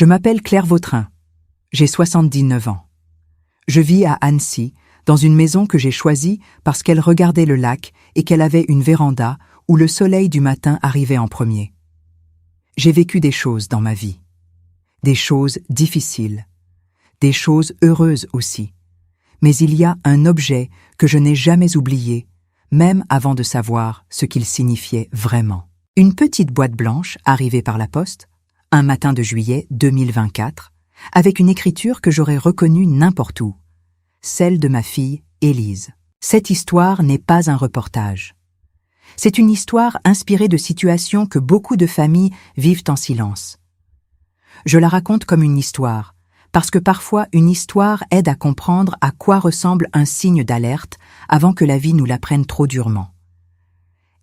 Je m'appelle Claire Vautrin. J'ai 79 ans. Je vis à Annecy, dans une maison que j'ai choisie parce qu'elle regardait le lac et qu'elle avait une véranda où le soleil du matin arrivait en premier. J'ai vécu des choses dans ma vie. Des choses difficiles. Des choses heureuses aussi. Mais il y a un objet que je n'ai jamais oublié, même avant de savoir ce qu'il signifiait vraiment. Une petite boîte blanche arrivée par la poste, un matin de juillet 2024, avec une écriture que j'aurais reconnue n'importe où, celle de ma fille Élise. Cette histoire n'est pas un reportage. C'est une histoire inspirée de situations que beaucoup de familles vivent en silence. Je la raconte comme une histoire, parce que parfois une histoire aide à comprendre à quoi ressemble un signe d'alerte avant que la vie nous la prenne trop durement.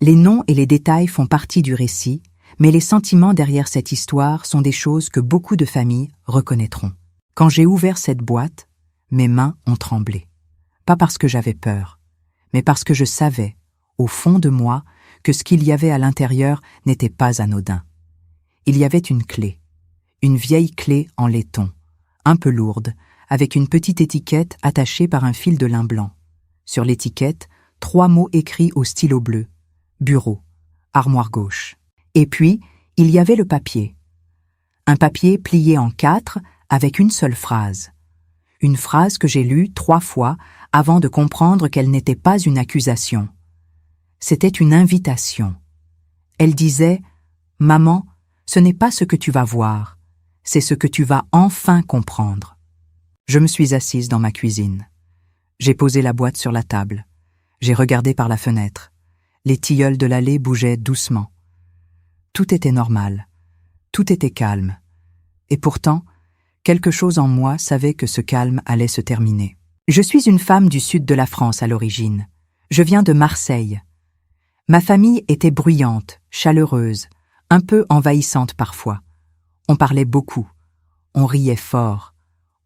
Les noms et les détails font partie du récit, mais les sentiments derrière cette histoire sont des choses que beaucoup de familles reconnaîtront. Quand j'ai ouvert cette boîte, mes mains ont tremblé. Pas parce que j'avais peur, mais parce que je savais, au fond de moi, que ce qu'il y avait à l'intérieur n'était pas anodin. Il y avait une vieille clé en laiton, un peu lourde, avec une petite étiquette attachée par un fil de lin blanc. Sur l'étiquette, 3 mots écrits au stylo bleu. Bureau, armoire gauche. Et puis, il y avait le papier. Un papier plié en 4 avec une seule phrase. Une phrase que j'ai lue 3 fois avant de comprendre qu'elle n'était pas une accusation. C'était une invitation. Elle disait « Maman, ce n'est pas ce que tu vas voir, c'est ce que tu vas enfin comprendre. » Je me suis assise dans ma cuisine. J'ai posé la boîte sur la table. J'ai regardé par la fenêtre. Les tilleuls de l'allée bougeaient doucement. Tout était normal. Tout était calme. Et pourtant, quelque chose en moi savait que ce calme allait se terminer. Je suis une femme du sud de la France à l'origine. Je viens de Marseille. Ma famille était bruyante, chaleureuse, un peu envahissante parfois. On parlait beaucoup. On riait fort.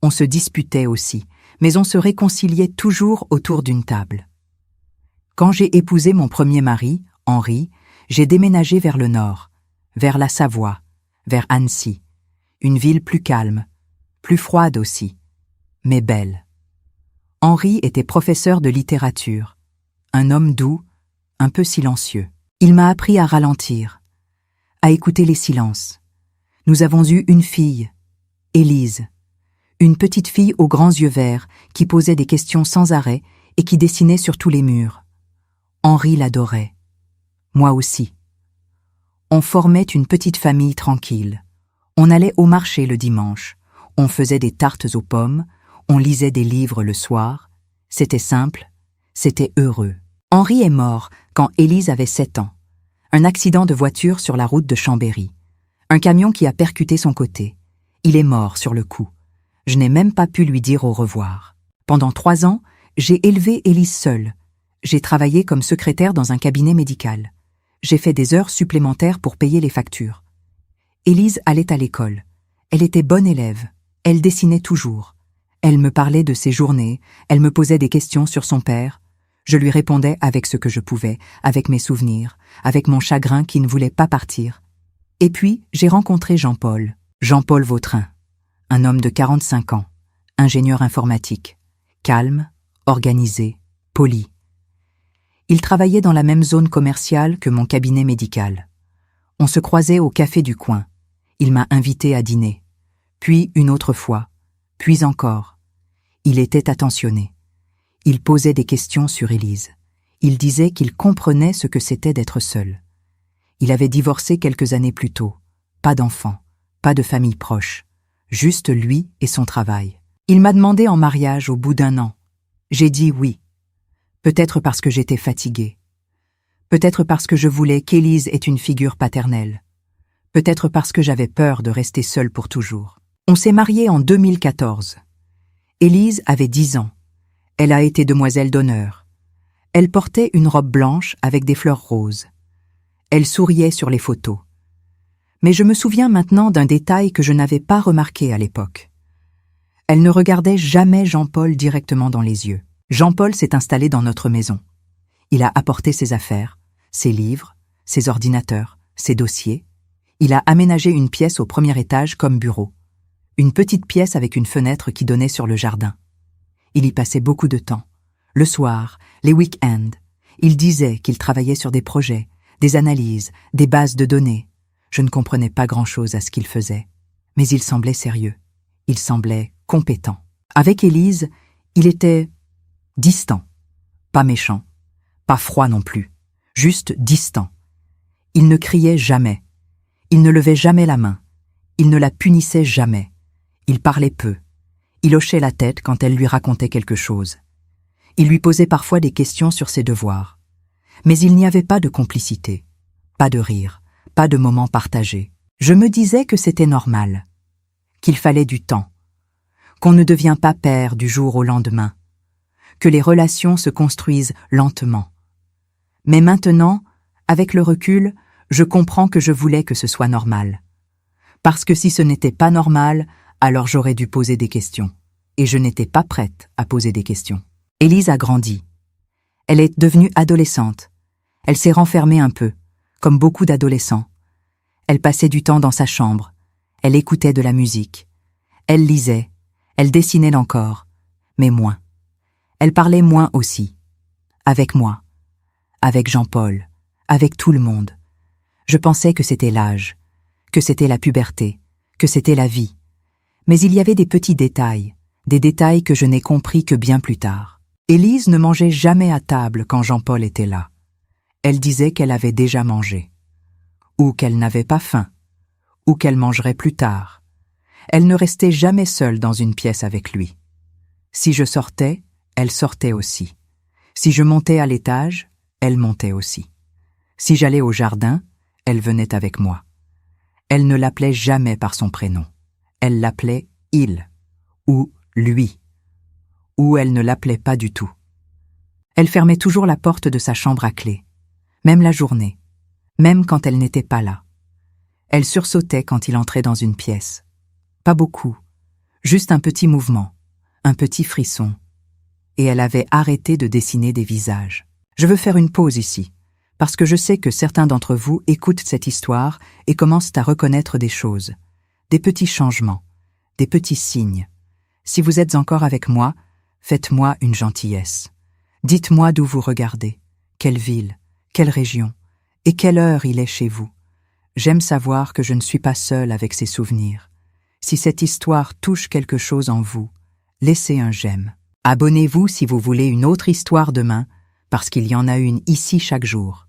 On se disputait aussi, mais on se réconciliait toujours autour d'une table. Quand j'ai épousé mon premier mari, Henri, j'ai déménagé vers le nord, vers la Savoie, vers Annecy, une ville plus calme, plus froide aussi, mais belle. Henri était professeur de littérature, un homme doux, un peu silencieux. Il m'a appris à ralentir, à écouter les silences. Nous avons eu une fille, Élise, une petite fille aux grands yeux verts qui posait des questions sans arrêt et qui dessinait sur tous les murs. Henri l'adorait. Moi aussi. On formait une petite famille tranquille. On allait au marché le dimanche. On faisait des tartes aux pommes. On lisait des livres le soir. C'était simple. C'était heureux. Henri est mort quand Élise avait 7 ans. Un accident de voiture sur la route de Chambéry. Un camion qui a percuté son côté. Il est mort sur le coup. Je n'ai même pas pu lui dire au revoir. Pendant 3 ans, j'ai élevé Élise seule. J'ai travaillé comme secrétaire dans un cabinet médical. J'ai fait des heures supplémentaires pour payer les factures. Élise allait à l'école. Elle était bonne élève. Elle dessinait toujours. Elle me parlait de ses journées. Elle me posait des questions sur son père. Je lui répondais avec ce que je pouvais, avec mes souvenirs, avec mon chagrin qui ne voulait pas partir. Et puis, j'ai rencontré Jean-Paul Vautrin, un homme de 45 ans, ingénieur informatique, calme, organisé, poli. Il travaillait dans la même zone commerciale que mon cabinet médical. On se croisait au café du coin. Il m'a invité à dîner. Puis une autre fois. Puis encore. Il était attentionné. Il posait des questions sur Élise. Il disait qu'il comprenait ce que c'était d'être seul. Il avait divorcé quelques années plus tôt. Pas d'enfant, pas de famille proche. Juste lui et son travail. Il m'a demandé en mariage au bout d'1 an. J'ai dit oui. Peut-être parce que j'étais fatiguée. Peut-être parce que je voulais qu'Élise ait une figure paternelle. Peut-être parce que j'avais peur de rester seule pour toujours. On s'est mariés en 2014. Élise avait 10 ans. Elle a été demoiselle d'honneur. Elle portait une robe blanche avec des fleurs roses. Elle souriait sur les photos. Mais je me souviens maintenant d'un détail que je n'avais pas remarqué à l'époque. Elle ne regardait jamais Jean-Paul directement dans les yeux. Jean-Paul s'est installé dans notre maison. Il a apporté ses affaires, ses livres, ses ordinateurs, ses dossiers. Il a aménagé une pièce au premier étage comme bureau. Une petite pièce avec une fenêtre qui donnait sur le jardin. Il y passait beaucoup de temps. Le soir, les week-ends. Il disait qu'il travaillait sur des projets, des analyses, des bases de données. Je ne comprenais pas grand-chose à ce qu'il faisait. Mais il semblait sérieux. Il semblait compétent. Avec Élise, il était distant. Pas méchant. Pas froid non plus. Juste distant. Il ne criait jamais. Il ne levait jamais la main. Il ne la punissait jamais. Il parlait peu. Il hochait la tête quand elle lui racontait quelque chose. Il lui posait parfois des questions sur ses devoirs. Mais il n'y avait pas de complicité, pas de rire, pas de moments partagés. Je me disais que c'était normal, qu'il fallait du temps, qu'on ne devient pas père du jour au lendemain, que les relations se construisent lentement. Mais maintenant, avec le recul, je comprends que je voulais que ce soit normal. Parce que si ce n'était pas normal, alors j'aurais dû poser des questions. Et je n'étais pas prête à poser des questions. Élise a grandi. Elle est devenue adolescente. Elle s'est renfermée un peu, comme beaucoup d'adolescents. Elle passait du temps dans sa chambre. Elle écoutait de la musique. Elle lisait. Elle dessinait encore, mais moins. Elle parlait moins aussi. Avec moi. Avec Jean-Paul. Avec tout le monde. Je pensais que c'était l'âge, que c'était la puberté, que c'était la vie. Mais il y avait des petits détails, des détails que je n'ai compris que bien plus tard. Élise ne mangeait jamais à table quand Jean-Paul était là. Elle disait qu'elle avait déjà mangé, ou qu'elle n'avait pas faim, ou qu'elle mangerait plus tard. Elle ne restait jamais seule dans une pièce avec lui. Si je sortais, elle sortait aussi. Si je montais à l'étage, elle montait aussi. Si j'allais au jardin, elle venait avec moi. Elle ne l'appelait jamais par son prénom. Elle l'appelait « il » ou « lui » ou elle ne l'appelait pas du tout. Elle fermait toujours la porte de sa chambre à clé, même la journée, même quand elle n'était pas là. Elle sursautait quand il entrait dans une pièce. Pas beaucoup, juste un petit mouvement, un petit frisson, et elle avait arrêté de dessiner des visages. Je veux faire une pause ici, parce que je sais que certains d'entre vous écoutent cette histoire et commencent à reconnaître des choses, des petits changements, des petits signes. Si vous êtes encore avec moi, faites-moi une gentillesse. Dites-moi d'où vous regardez, quelle ville, quelle région, et quelle heure il est chez vous. J'aime savoir que je ne suis pas seule avec ces souvenirs. Si cette histoire touche quelque chose en vous, laissez un j'aime. Abonnez-vous si vous voulez une autre histoire demain, parce qu'il y en a une ici chaque jour.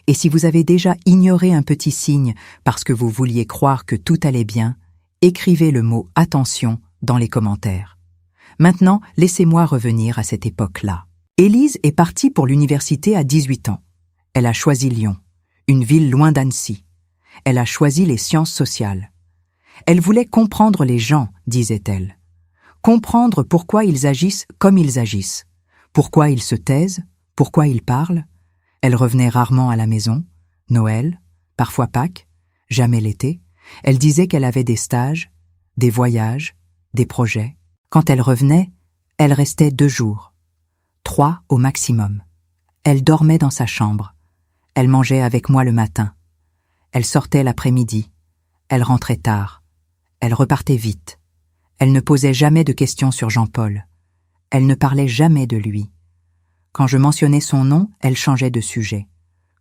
Et si vous avez déjà ignoré un petit signe parce que vous vouliez croire que tout allait bien, écrivez le mot « attention » dans les commentaires. Maintenant, laissez-moi revenir à cette époque-là. Élise est partie pour l'université à 18 ans. Elle a choisi Lyon, une ville loin d'Annecy. Elle a choisi les sciences sociales. Elle voulait comprendre les gens, disait-elle. Comprendre pourquoi ils agissent comme ils agissent. Pourquoi ils se taisent, pourquoi ils parlent. Elle revenait rarement à la maison, Noël, parfois Pâques, jamais l'été. Elle disait qu'elle avait des stages, des voyages, des projets. Quand elle revenait, elle restait 2 jours, 3 au maximum. Elle dormait dans sa chambre. Elle mangeait avec moi le matin. Elle sortait l'après-midi. Elle rentrait tard. Elle repartait vite. Elle ne posait jamais de questions sur Jean-Paul. Elle ne parlait jamais de lui. Quand je mentionnais son nom, elle changeait de sujet.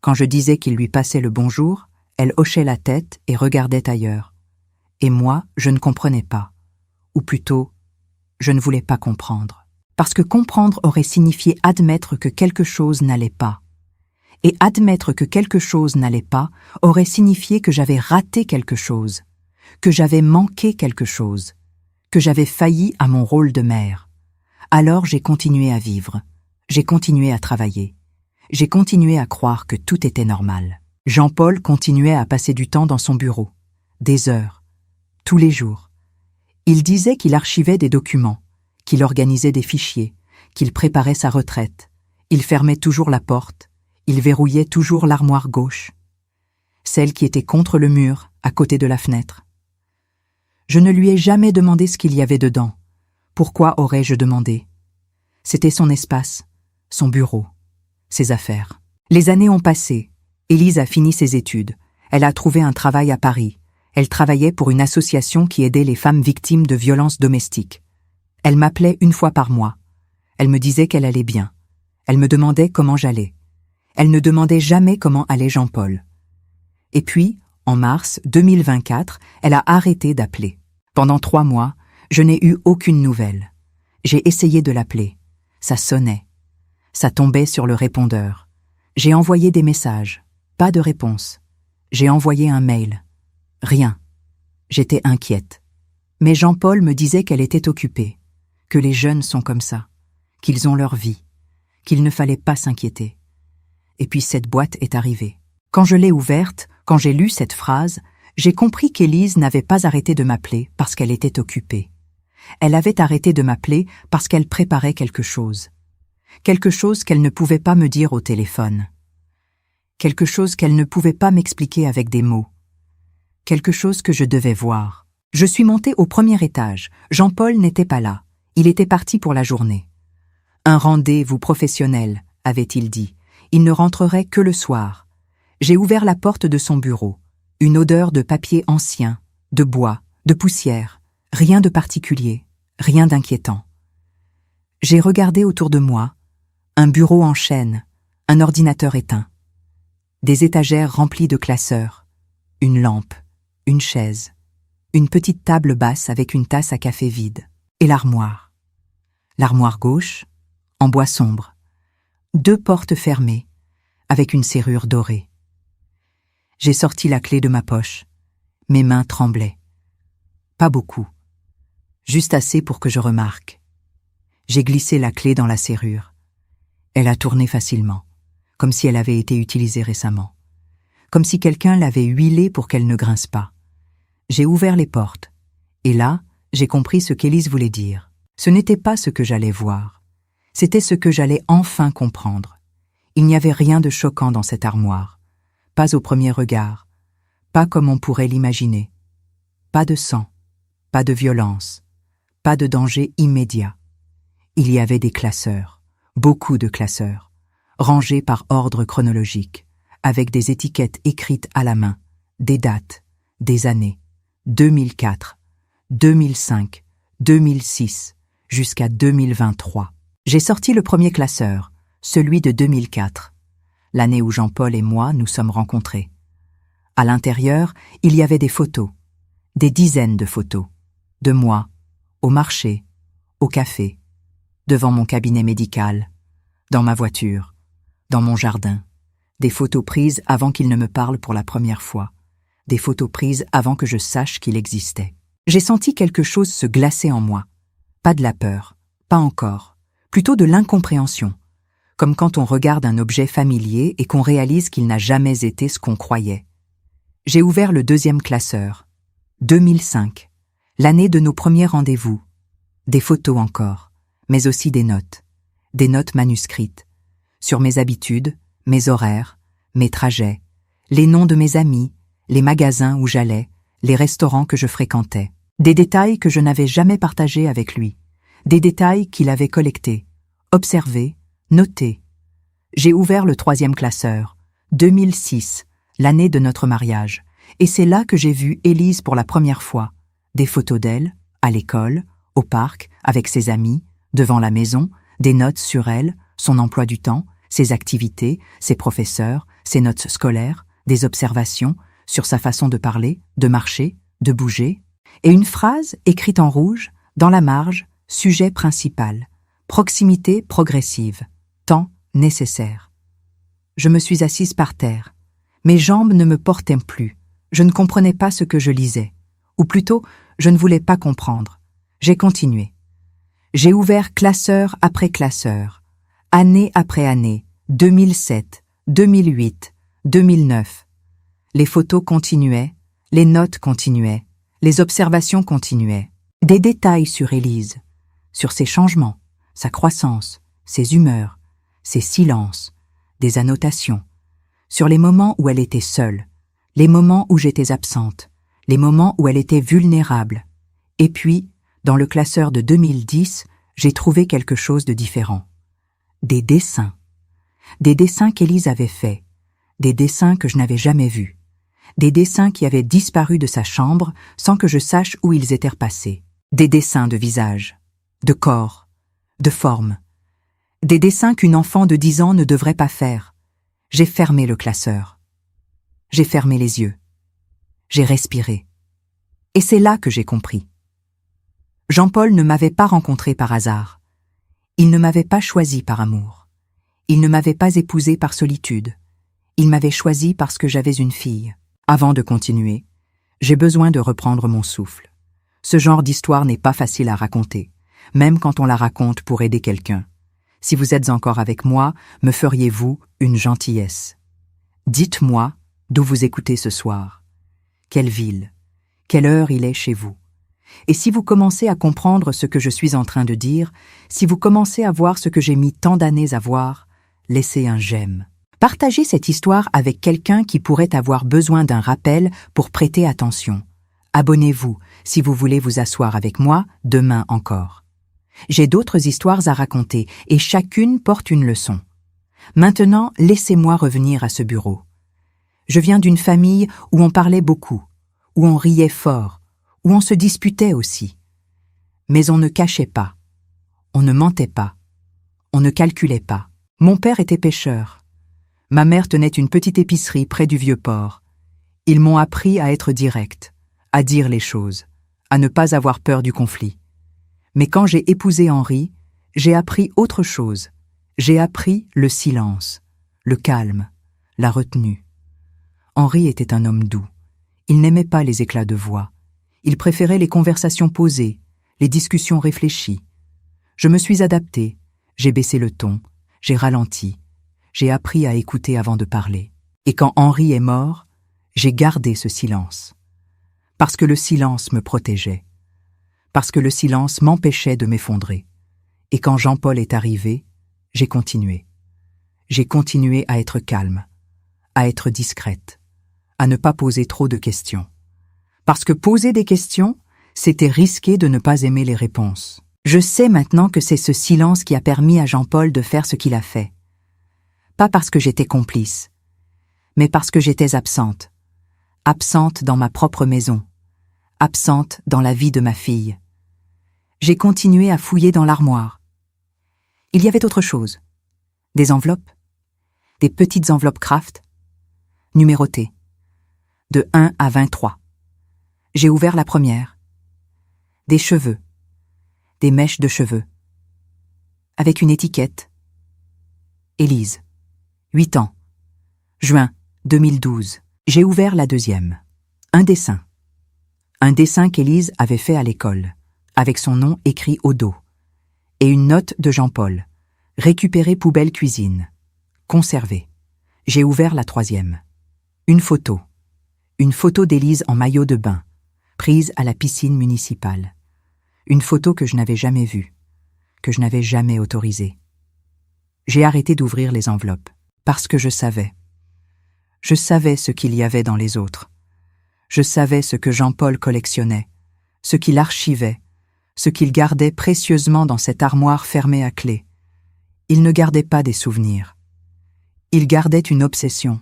Quand je disais qu'il lui passait le bonjour, elle hochait la tête et regardait ailleurs. Et moi, je ne comprenais pas. Ou plutôt, je ne voulais pas comprendre. Parce que comprendre aurait signifié admettre que quelque chose n'allait pas. Et admettre que quelque chose n'allait pas aurait signifié que j'avais raté quelque chose, que j'avais manqué quelque chose, que j'avais failli à mon rôle de mère. Alors j'ai continué à vivre, j'ai continué à travailler, j'ai continué à croire que tout était normal. Jean-Paul continuait à passer du temps dans son bureau, des heures, tous les jours. Il disait qu'il archivait des documents, qu'il organisait des fichiers, qu'il préparait sa retraite. Il fermait toujours la porte, il verrouillait toujours l'armoire gauche, celle qui était contre le mur, à côté de la fenêtre. Je ne lui ai jamais demandé ce qu'il y avait dedans. Pourquoi aurais-je demandé? C'était son espace, son bureau, ses affaires. Les années ont passé. Élise a fini ses études. Elle a trouvé un travail à Paris. Elle travaillait pour une association qui aidait les femmes victimes de violences domestiques. Elle m'appelait une fois par mois. Elle me disait qu'elle allait bien. Elle me demandait comment j'allais. Elle ne demandait jamais comment allait Jean-Paul. Et puis, en mars 2024, elle a arrêté d'appeler. Pendant 3 mois, je n'ai eu aucune nouvelle. J'ai essayé de l'appeler. Ça sonnait. Ça tombait sur le répondeur. J'ai envoyé des messages. Pas de réponse. J'ai envoyé un mail. Rien. J'étais inquiète. Mais Jean-Paul me disait qu'elle était occupée, que les jeunes sont comme ça, qu'ils ont leur vie, qu'il ne fallait pas s'inquiéter. Et puis cette boîte est arrivée. Quand je l'ai ouverte, quand j'ai lu cette phrase, j'ai compris qu'Élise n'avait pas arrêté de m'appeler parce qu'elle était occupée. Elle avait arrêté de m'appeler parce qu'elle préparait quelque chose. Quelque chose qu'elle ne pouvait pas me dire au téléphone. Quelque chose qu'elle ne pouvait pas m'expliquer avec des mots. Quelque chose que je devais voir. Je suis montée au premier étage. Jean-Paul n'était pas là. Il était parti pour la journée. Un rendez-vous professionnel, avait-il dit. Il ne rentrerait que le soir. J'ai ouvert la porte de son bureau. Une odeur de papier ancien, de bois, de poussière. Rien de particulier, rien d'inquiétant. J'ai regardé autour de moi. Un bureau en chêne, un ordinateur éteint. Des étagères remplies de classeurs. Une lampe, une chaise. Une petite table basse avec une tasse à café vide. Et l'armoire. L'armoire gauche, en bois sombre. 2 portes fermées, avec une serrure dorée. J'ai sorti la clé de ma poche. Mes mains tremblaient. Pas beaucoup. Juste assez pour que je remarque. J'ai glissé la clé dans la serrure. Elle a tourné facilement, comme si elle avait été utilisée récemment. Comme si quelqu'un l'avait huilée pour qu'elle ne grince pas. J'ai ouvert les portes. Et là, j'ai compris ce qu'Élise voulait dire. Ce n'était pas ce que j'allais voir. C'était ce que j'allais enfin comprendre. Il n'y avait rien de choquant dans cette armoire. Pas au premier regard. Pas comme on pourrait l'imaginer. Pas de sang. Pas de violence. Pas de danger immédiat. Il y avait des classeurs. Beaucoup de classeurs. Rangés par ordre chronologique. Avec des étiquettes écrites à la main. Des dates. Des années. 2004. 2005. 2006. Jusqu'à 2023. J'ai sorti le premier classeur, celui de 2004, l'année où Jean-Paul et moi nous sommes rencontrés. À l'intérieur, il y avait des photos, des dizaines de photos, de moi, au marché, au café, devant mon cabinet médical, dans ma voiture, dans mon jardin, des photos prises avant qu'il ne me parle pour la première fois, des photos prises avant que je sache qu'il existait. J'ai senti quelque chose se glacer en moi, pas de la peur, pas encore. Plutôt de l'incompréhension, comme quand on regarde un objet familier et qu'on réalise qu'il n'a jamais été ce qu'on croyait. J'ai ouvert le 2e classeur, 2005, l'année de nos premiers rendez-vous. Des photos encore, mais aussi des notes manuscrites, sur mes habitudes, mes horaires, mes trajets, les noms de mes amis, les magasins où j'allais, les restaurants que je fréquentais, des détails que je n'avais jamais partagés avec lui. Des détails qu'il avait collectés, observés, notés. J'ai ouvert le 3e classeur, 2006, l'année de notre mariage, et c'est là que j'ai vu Élise pour la première fois. Des photos d'elle, à l'école, au parc, avec ses amis, devant la maison, des notes sur elle, son emploi du temps, ses activités, ses professeurs, ses notes scolaires, des observations sur sa façon de parler, de marcher, de bouger, et une phrase écrite en rouge, dans la marge, sujet principal, proximité progressive, temps nécessaire. Je me suis assise par terre. Mes jambes ne me portaient plus. Je ne comprenais pas ce que je lisais. Ou plutôt, je ne voulais pas comprendre. J'ai continué. J'ai ouvert classeur après classeur, année après année, 2007, 2008, 2009. Les photos continuaient, les notes continuaient, les observations continuaient. Des détails sur Élise, sur ses changements, sa croissance, ses humeurs, ses silences, des annotations, sur les moments où elle était seule, les moments où j'étais absente, les moments où elle était vulnérable. Et puis, dans le classeur de 2010, j'ai trouvé quelque chose de différent. Des dessins. Des dessins qu'Élise avait faits, des dessins que je n'avais jamais vus, Des dessins qui avaient disparu de sa chambre sans que je sache où ils étaient repassés. Des dessins de visage, de corps, de formes. Des dessins qu'une enfant de 10 ans ne devrait pas faire. J'ai fermé le classeur. J'ai fermé les yeux. J'ai respiré. Et c'est là que j'ai compris. Jean-Paul ne m'avait pas rencontré par hasard. Il ne m'avait pas choisi par amour. Il ne m'avait pas épousé par solitude. Il m'avait choisi parce que j'avais une fille. Avant de continuer, j'ai besoin de reprendre mon souffle. Ce genre d'histoire n'est pas facile à raconter, même quand on la raconte pour aider quelqu'un. Si vous êtes encore avec moi, me feriez-vous une gentillesse? Dites-moi d'où vous écoutez ce soir. Quelle ville? Quelle heure il est chez vous? Et si vous commencez à comprendre ce que je suis en train de dire, si vous commencez à voir ce que j'ai mis tant d'années à voir, laissez un j'aime. Partagez cette histoire avec quelqu'un qui pourrait avoir besoin d'un rappel pour prêter attention. Abonnez-vous si vous voulez vous asseoir avec moi demain encore. J'ai d'autres histoires à raconter et chacune porte une leçon. Maintenant, laissez-moi revenir à ce bureau. Je viens d'une famille où on parlait beaucoup, où on riait fort, où on se disputait aussi. Mais on ne cachait pas, on ne mentait pas, on ne calculait pas. Mon père était pêcheur. Ma mère tenait une petite épicerie près du Vieux-Port. Ils m'ont appris à être direct, à dire les choses, à ne pas avoir peur du conflit. Mais quand j'ai épousé Henri, j'ai appris autre chose. J'ai appris le silence, le calme, la retenue. Henri était un homme doux. Il n'aimait pas les éclats de voix. Il préférait les conversations posées, les discussions réfléchies. Je me suis adapté, j'ai baissé le ton, j'ai ralenti. J'ai appris à écouter avant de parler. Et quand Henri est mort, j'ai gardé ce silence. Parce que le silence me protégeait. Parce que le silence m'empêchait de m'effondrer. Et quand Jean-Paul est arrivé, j'ai continué. J'ai continué à être calme, à être discrète, à ne pas poser trop de questions. Parce que poser des questions, c'était risquer de ne pas aimer les réponses. Je sais maintenant que c'est ce silence qui a permis à Jean-Paul de faire ce qu'il a fait. Pas parce que j'étais complice, mais parce que j'étais absente. Absente dans ma propre maison, absente dans la vie de ma fille. J'ai continué à fouiller dans l'armoire. Il y avait autre chose. Des enveloppes, des petites enveloppes Kraft, numérotées, de 1 à 23. J'ai ouvert la première. Des cheveux, des mèches de cheveux, avec une étiquette. Élise. 8 ans. Juin 2012. J'ai ouvert la deuxième. Un dessin. Un dessin qu'Élise avait fait à l'école, avec son nom écrit au dos. Et une note de Jean-Paul. Récupérer poubelle cuisine. Conserver. J'ai ouvert la troisième. Une photo. Une photo d'Élise en maillot de bain, prise à la piscine municipale. Une photo que je n'avais jamais vue, que je n'avais jamais autorisée. J'ai arrêté d'ouvrir les enveloppes. Parce que je savais. Je savais ce qu'il y avait dans les autres. Je savais ce que Jean-Paul collectionnait, ce qu'il archivait, ce qu'il gardait précieusement dans cette armoire fermée à clé. Il ne gardait pas des souvenirs. Il gardait une obsession.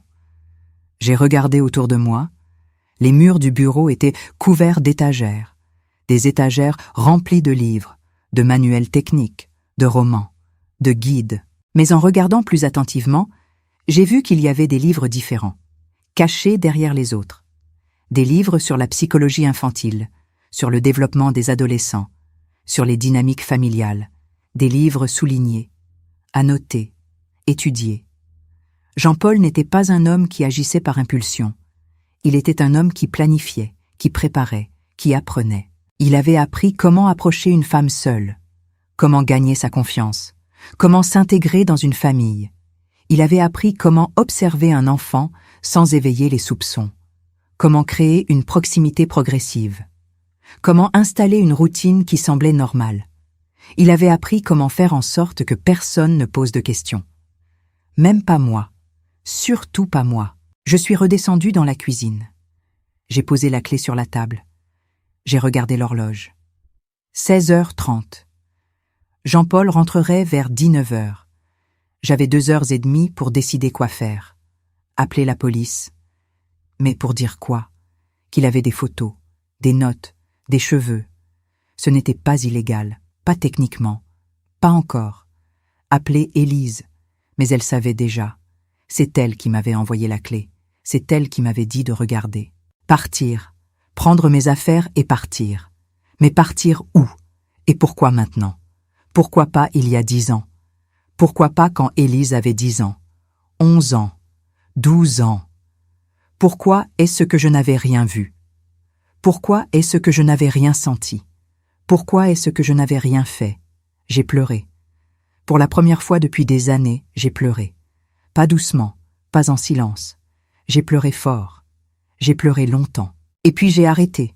J'ai regardé autour de moi. Les murs du bureau étaient couverts d'étagères, des étagères remplies de livres, de manuels techniques, de romans, de guides. Mais en regardant plus attentivement, j'ai vu qu'il y avait des livres différents, cachés derrière les autres. Des livres sur la psychologie infantile, sur le développement des adolescents, sur les dynamiques familiales, des livres soulignés, annotés, étudiés. Jean-Paul n'était pas un homme qui agissait par impulsion. Il était un homme qui planifiait, qui préparait, qui apprenait. Il avait appris comment approcher une femme seule, comment gagner sa confiance, comment s'intégrer dans une famille. Il avait appris comment observer un enfant sans éveiller les soupçons, comment créer une proximité progressive, comment installer une routine qui semblait normale. Il avait appris comment faire en sorte que personne ne pose de questions. Même pas moi, surtout pas moi. Je suis redescendue dans la cuisine. J'ai posé la clé sur la table. J'ai regardé l'horloge. 16h30. Jean-Paul rentrerait vers 19h. J'avais 2h30 pour décider quoi faire. Appeler la police. Mais pour dire quoi? Qu'il avait des photos, des notes, des cheveux. Ce n'était pas illégal, pas techniquement, pas encore. Appeler Élise, mais elle savait déjà. C'est elle qui m'avait envoyé la clé. C'est elle qui m'avait dit de regarder. Partir, prendre mes affaires et partir. Mais partir où? Et pourquoi maintenant? Pourquoi pas il y a 10 ans? Pourquoi pas quand Élise avait 10 ans? 11 ans? 12 ans? Pourquoi est-ce que je n'avais rien vu? Pourquoi est-ce que je n'avais rien senti? Pourquoi est-ce que je n'avais rien fait? J'ai pleuré. Pour la première fois depuis des années, j'ai pleuré. Pas doucement, pas en silence. J'ai pleuré fort. J'ai pleuré longtemps. Et puis j'ai arrêté.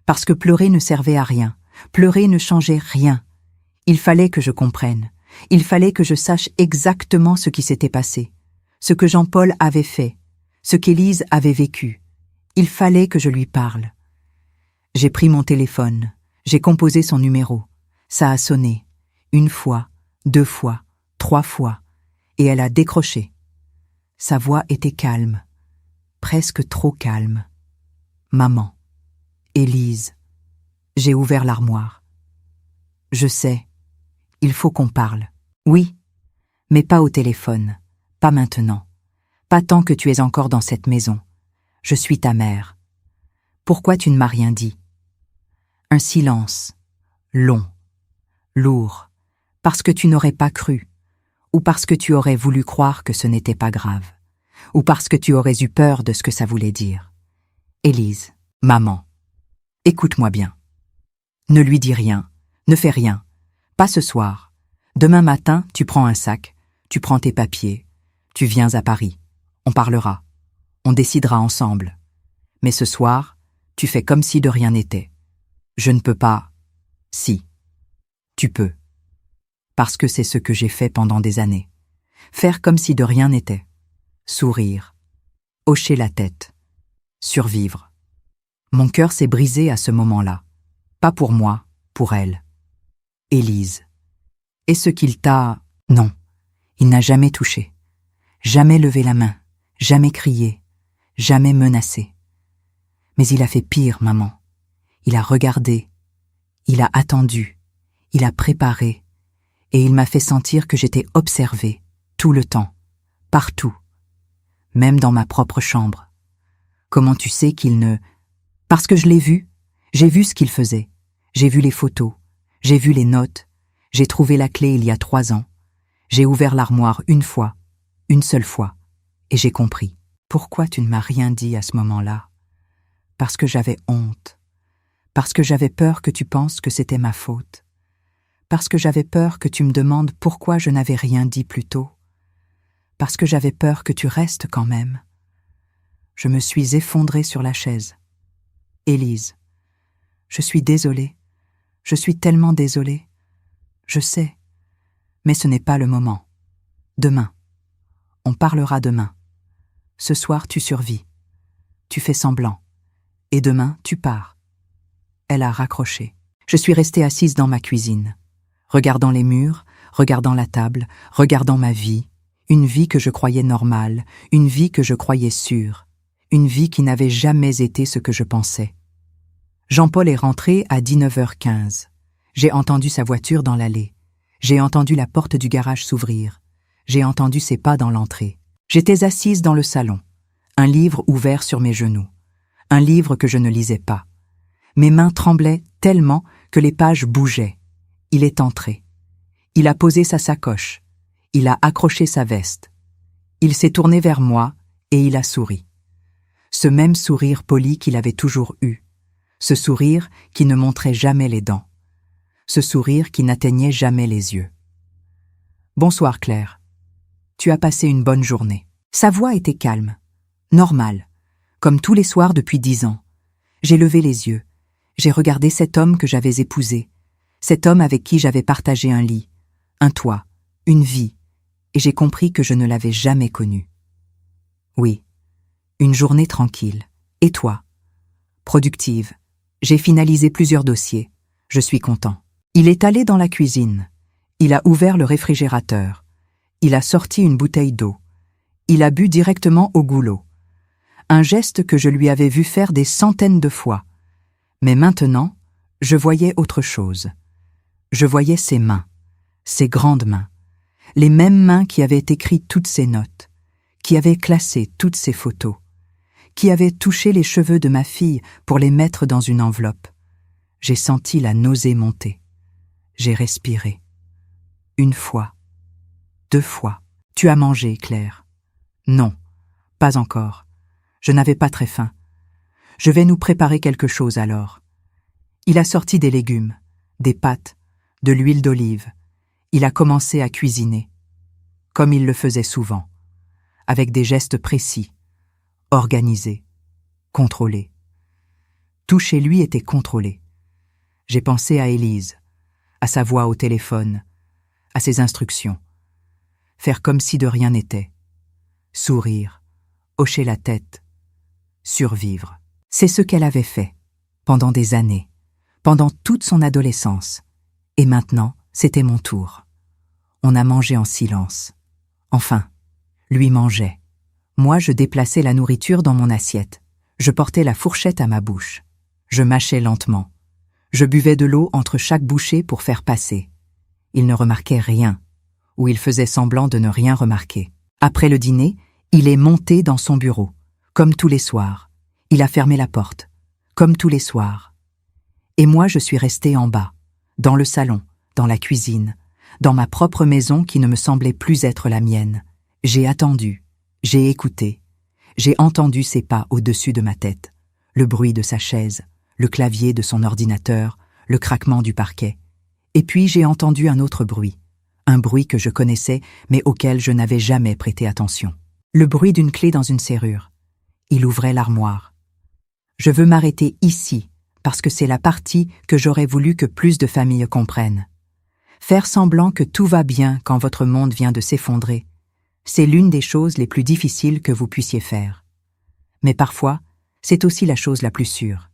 Parce que pleurer ne servait à rien. Pleurer ne changeait rien. Il fallait que je comprenne. Il fallait que je sache exactement ce qui s'était passé. Ce que Jean-Paul avait fait. Ce qu'Élise avait vécu. Il fallait que je lui parle. J'ai pris mon téléphone. J'ai composé son numéro. Ça a sonné. 1 fois, 2 fois, 3 fois. Et elle a décroché. Sa voix était calme. Presque trop calme. Maman. Élise. J'ai ouvert l'armoire. Je sais. Il faut qu'on parle. Oui, mais pas au téléphone. Pas maintenant. Pas tant que tu es encore dans cette maison. Je suis ta mère. Pourquoi tu ne m'as rien dit? Un silence. Long. Lourd. Parce que tu n'aurais pas cru. Ou parce que tu aurais voulu croire que ce n'était pas grave. Ou parce que tu aurais eu peur de ce que ça voulait dire. Élise, maman, écoute-moi bien. Ne lui dis rien, ne fais rien. Pas ce soir. Demain matin, tu prends un sac, tu prends tes papiers, tu viens à Paris. On parlera. On décidera ensemble. Mais ce soir, tu fais comme si de rien n'était. Je ne peux pas. Si. Tu peux. Parce que c'est ce que j'ai fait pendant des années. Faire comme si de rien n'était. Sourire. Hocher la tête. Survivre. Mon cœur s'est brisé à ce moment-là. Pas pour moi, pour elle. Élise. Et ce qu'il t'a... Non, il n'a jamais touché. Jamais levé la main. Jamais crié. Jamais menacé. Mais il a fait pire, maman. Il a regardé. Il a attendu. Il a préparé. Et il m'a fait sentir que j'étais observée, tout le temps, partout, même dans ma propre chambre. Comment tu sais qu'il ne... Parce que je l'ai vu, j'ai vu ce qu'il faisait, j'ai vu les photos, j'ai vu les notes, j'ai trouvé la clé il y a 3 ans, j'ai ouvert l'armoire 1 fois, 1 seule fois, et j'ai compris. Pourquoi tu ne m'as rien dit à ce moment-là? Parce que j'avais honte, parce que j'avais peur que tu penses que c'était ma faute. Parce que j'avais peur que tu me demandes pourquoi je n'avais rien dit plus tôt. Parce que j'avais peur que tu restes quand même. Je me suis effondrée sur la chaise. Élise, je suis désolée. Je suis tellement désolée. Je sais. Mais ce n'est pas le moment. Demain. On parlera demain. Ce soir, tu survis. Tu fais semblant. Et demain, tu pars. Elle a raccroché. Je suis restée assise dans ma cuisine. Regardant les murs, regardant la table, regardant ma vie, une vie que je croyais normale, une vie que je croyais sûre, une vie qui n'avait jamais été ce que je pensais. Jean-Paul est rentré à 19h15. J'ai entendu sa voiture dans l'allée. J'ai entendu la porte du garage s'ouvrir. J'ai entendu ses pas dans l'entrée. J'étais assise dans le salon, un livre ouvert sur mes genoux, un livre que je ne lisais pas. Mes mains tremblaient tellement que les pages bougeaient. Il est entré. Il a posé sa sacoche. Il a accroché sa veste. Il s'est tourné vers moi et il a souri. Ce même sourire poli qu'il avait toujours eu. Ce sourire qui ne montrait jamais les dents. Ce sourire qui n'atteignait jamais les yeux. « Bonsoir Claire. Tu as passé une bonne journée. » Sa voix était calme, normale, comme tous les soirs depuis 10 ans. J'ai levé les yeux. J'ai regardé cet homme que j'avais épousé. Cet homme avec qui j'avais partagé un lit, un toit, une vie, et j'ai compris que je ne l'avais jamais connu. Oui, une journée tranquille. Et toi? Productive. J'ai finalisé plusieurs dossiers. Je suis content. Il est allé dans la cuisine. Il a ouvert le réfrigérateur. Il a sorti une bouteille d'eau. Il a bu directement au goulot. un geste que je lui avais vu faire des centaines de fois. Mais maintenant, je voyais autre chose. Je voyais ses mains, ses grandes mains, les mêmes mains qui avaient écrit toutes ses notes, qui avaient classé toutes ses photos, qui avaient touché les cheveux de ma fille pour les mettre dans une enveloppe. J'ai senti la nausée monter. J'ai respiré. 1 fois, 2 fois. Tu as mangé, Claire? Non, pas encore. Je n'avais pas très faim. Je vais nous préparer quelque chose alors. Il a sorti des légumes, des pâtes, de l'huile d'olive. Il a commencé à cuisiner, comme il le faisait souvent, avec des gestes précis, organisés, contrôlés. Tout chez lui était contrôlé. J'ai pensé à Élise, à sa voix au téléphone, à ses instructions. Faire comme si de rien n'était. Sourire, hocher la tête, survivre. C'est ce qu'elle avait fait, pendant des années, pendant toute son adolescence. Et maintenant, c'était mon tour. On a mangé en silence. Enfin, lui mangeait. Moi, je déplaçais la nourriture dans mon assiette. Je portais la fourchette à ma bouche. Je mâchais lentement. Je buvais de l'eau entre chaque bouchée pour faire passer. Il ne remarquait rien, ou il faisait semblant de ne rien remarquer. Après le dîner, il est monté dans son bureau, comme tous les soirs. Il a fermé la porte, comme tous les soirs. Et moi, je suis restée en bas, dans le salon, dans la cuisine, dans ma propre maison qui ne me semblait plus être la mienne. J'ai attendu, j'ai écouté, j'ai entendu ses pas au-dessus de ma tête, le bruit de sa chaise, le clavier de son ordinateur, le craquement du parquet. Et puis j'ai entendu un autre bruit, un bruit que je connaissais mais auquel je n'avais jamais prêté attention. Le bruit d'une clé dans une serrure. Il ouvrait l'armoire. Je veux m'arrêter ici, parce que c'est la partie que j'aurais voulu que plus de familles comprennent. Faire semblant que tout va bien quand votre monde vient de s'effondrer, c'est l'une des choses les plus difficiles que vous puissiez faire. Mais parfois, c'est aussi la chose la plus sûre.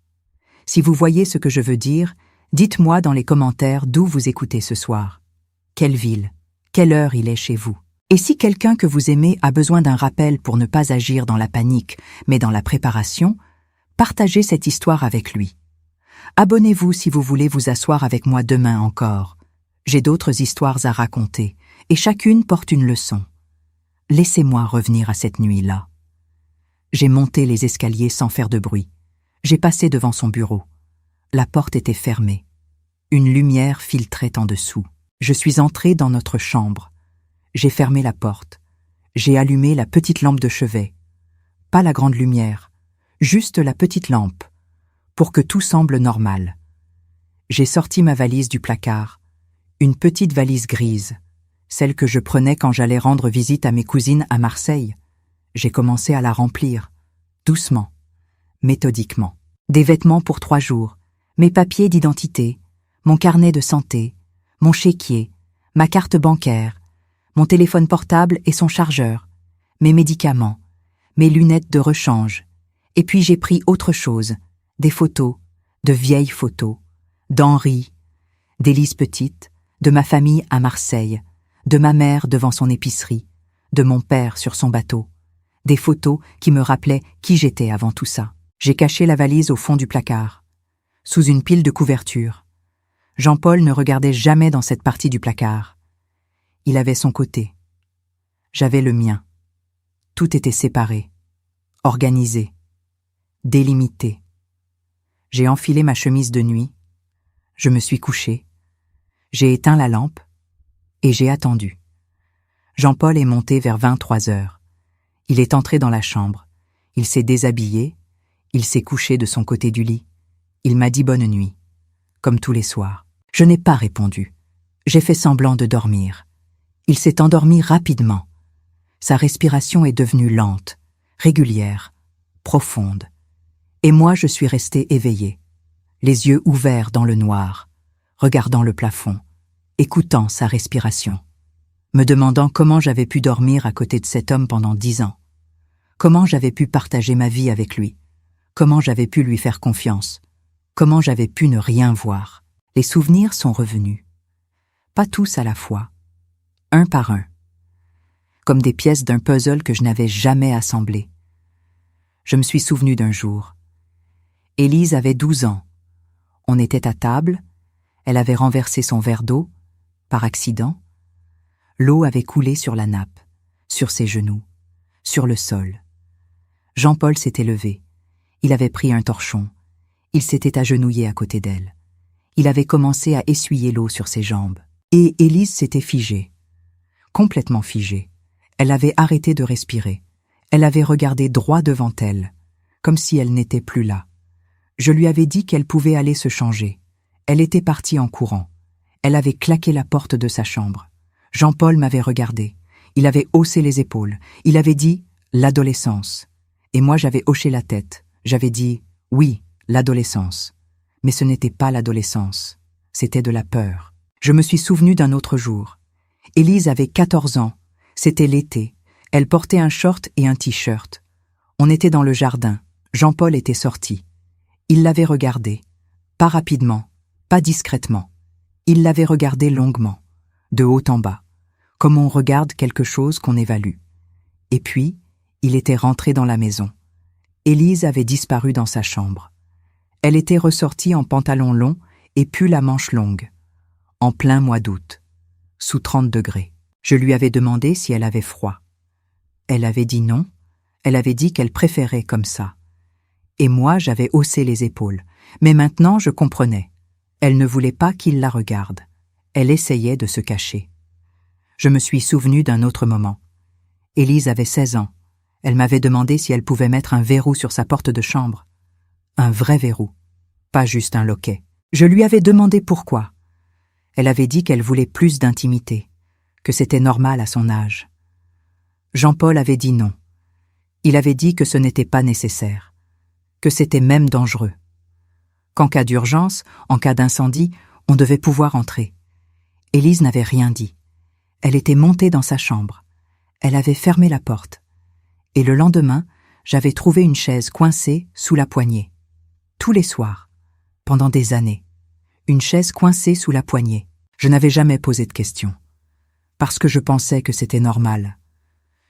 Si vous voyez ce que je veux dire, dites-moi dans les commentaires d'où vous écoutez ce soir. Quelle ville, quelle heure il est chez vous. Et si quelqu'un que vous aimez a besoin d'un rappel pour ne pas agir dans la panique, mais dans la préparation, partagez cette histoire avec lui. Abonnez-vous si vous voulez vous asseoir avec moi demain encore. J'ai d'autres histoires à raconter, et chacune porte une leçon. Laissez-moi revenir à cette nuit-là. J'ai monté les escaliers sans faire de bruit. J'ai passé devant son bureau. La porte était fermée. Une lumière filtrait en dessous. Je suis entrée dans notre chambre. J'ai fermé la porte. J'ai allumé la petite lampe de chevet. Pas la grande lumière, juste la petite lampe, pour que tout semble normal. J'ai sorti ma valise du placard, une petite valise grise, celle que je prenais quand j'allais rendre visite à mes cousines à Marseille. J'ai commencé à la remplir, doucement, méthodiquement. Des vêtements pour 3 jours, mes papiers d'identité, mon carnet de santé, mon chéquier, ma carte bancaire, mon téléphone portable et son chargeur, mes médicaments, mes lunettes de rechange. Et puis j'ai pris autre chose, des photos, de vieilles photos, d'Henri, d'Élise Petite, de ma famille à Marseille, de ma mère devant son épicerie, de mon père sur son bateau, des photos qui me rappelaient qui j'étais avant tout ça. J'ai caché la valise au fond du placard, sous une pile de couvertures. Jean-Paul ne regardait jamais dans cette partie du placard. Il avait son côté. J'avais le mien. Tout était séparé, organisé, délimité. J'ai enfilé ma chemise de nuit. Je me suis couchée. J'ai éteint la lampe et j'ai attendu. Jean-Paul est monté vers 23 heures. Il est entré dans la chambre. Il s'est déshabillé. Il s'est couché de son côté du lit. Il m'a dit bonne nuit, comme tous les soirs. Je n'ai pas répondu. J'ai fait semblant de dormir. Il s'est endormi rapidement. Sa respiration est devenue lente, régulière, profonde. Et moi, je suis restée éveillée, les yeux ouverts dans le noir, regardant le plafond, écoutant sa respiration, me demandant comment j'avais pu dormir à côté de cet homme pendant 10 ans, comment j'avais pu partager ma vie avec lui, comment j'avais pu lui faire confiance, comment j'avais pu ne rien voir. Les souvenirs sont revenus. Pas tous à la fois, un par un, comme des pièces d'un puzzle que je n'avais jamais assemblé. Je me suis souvenu d'un jour. Élise avait 12 ans. On était à table, elle avait renversé son verre d'eau, par accident. L'eau avait coulé sur la nappe, sur ses genoux, sur le sol. Jean-Paul s'était levé. Il avait pris un torchon. Il s'était agenouillé à côté d'elle. Il avait commencé à essuyer l'eau sur ses jambes. Et Élise s'était figée. Complètement figée. Elle avait arrêté de respirer. Elle avait regardé droit devant elle, comme si elle n'était plus là. Je lui avais dit qu'elle pouvait aller se changer. Elle était partie en courant. Elle avait claqué la porte de sa chambre. Jean-Paul m'avait regardé. Il avait haussé les épaules. Il avait dit « l'adolescence ». Et moi j'avais hoché la tête. J'avais dit « oui, l'adolescence ». Mais ce n'était pas l'adolescence. C'était de la peur. Je me suis souvenu d'un autre jour. Élise avait 14 ans. C'était l'été. Elle portait un short et un t-shirt. On était dans le jardin. Jean-Paul était sorti. Il l'avait regardée. Pas rapidement, pas discrètement. Il l'avait regardée longuement, de haut en bas, comme on regarde quelque chose qu'on évalue. Et puis, il était rentré dans la maison. Élise avait disparu dans sa chambre. Elle était ressortie en pantalon long et pull à manches longues, en plein mois d'août, sous 30 degrés. Je lui avais demandé si elle avait froid. Elle avait dit non, elle avait dit qu'elle préférait comme ça. Et moi, j'avais haussé les épaules. Mais maintenant, je comprenais. Elle ne voulait pas qu'il la regarde. Elle essayait de se cacher. Je me suis souvenu d'un autre moment. Élise avait 16 ans. Elle m'avait demandé si elle pouvait mettre un verrou sur sa porte de chambre. Un vrai verrou, pas juste un loquet. Je lui avais demandé pourquoi. Elle avait dit qu'elle voulait plus d'intimité, que c'était normal à son âge. Jean-Paul avait dit non. Il avait dit que ce n'était pas nécessaire, que c'était même dangereux. Qu'en cas d'urgence, en cas d'incendie, on devait pouvoir entrer. Élise n'avait rien dit. Elle était montée dans sa chambre. Elle avait fermé la porte. Et le lendemain, j'avais trouvé une chaise coincée sous la poignée. Tous les soirs, pendant des années. Une chaise coincée sous la poignée. Je n'avais jamais posé de questions. Parce que je pensais que c'était normal.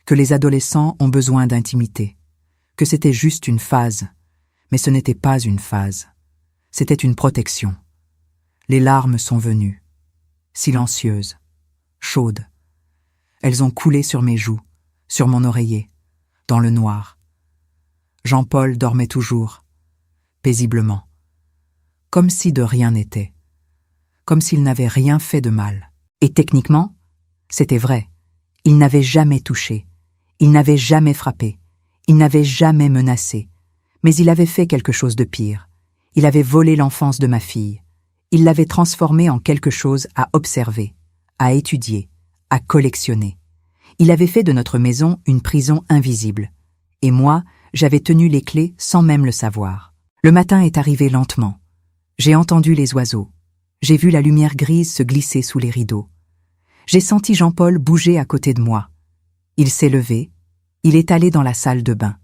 Que les adolescents ont besoin d'intimité. Que c'était juste une phase. Mais ce n'était pas une phase. C'était une protection. Les larmes sont venues. Silencieuses. Chaudes. Elles ont coulé sur mes joues, sur mon oreiller, dans le noir. Jean-Paul dormait toujours, paisiblement. Comme si de rien n'était. Comme s'il n'avait rien fait de mal. Et techniquement, c'était vrai. Il n'avait jamais touché. Il n'avait jamais frappé. Il n'avait jamais menacé. Mais il avait fait quelque chose de pire. Il avait volé l'enfance de ma fille. Il l'avait transformée en quelque chose à observer, à étudier, à collectionner. Il avait fait de notre maison une prison invisible. Et moi, j'avais tenu les clés sans même le savoir. Le matin est arrivé lentement. J'ai entendu les oiseaux. J'ai vu la lumière grise se glisser sous les rideaux. J'ai senti Jean-Paul bouger à côté de moi. Il s'est levé. Il est allé dans la salle de bain.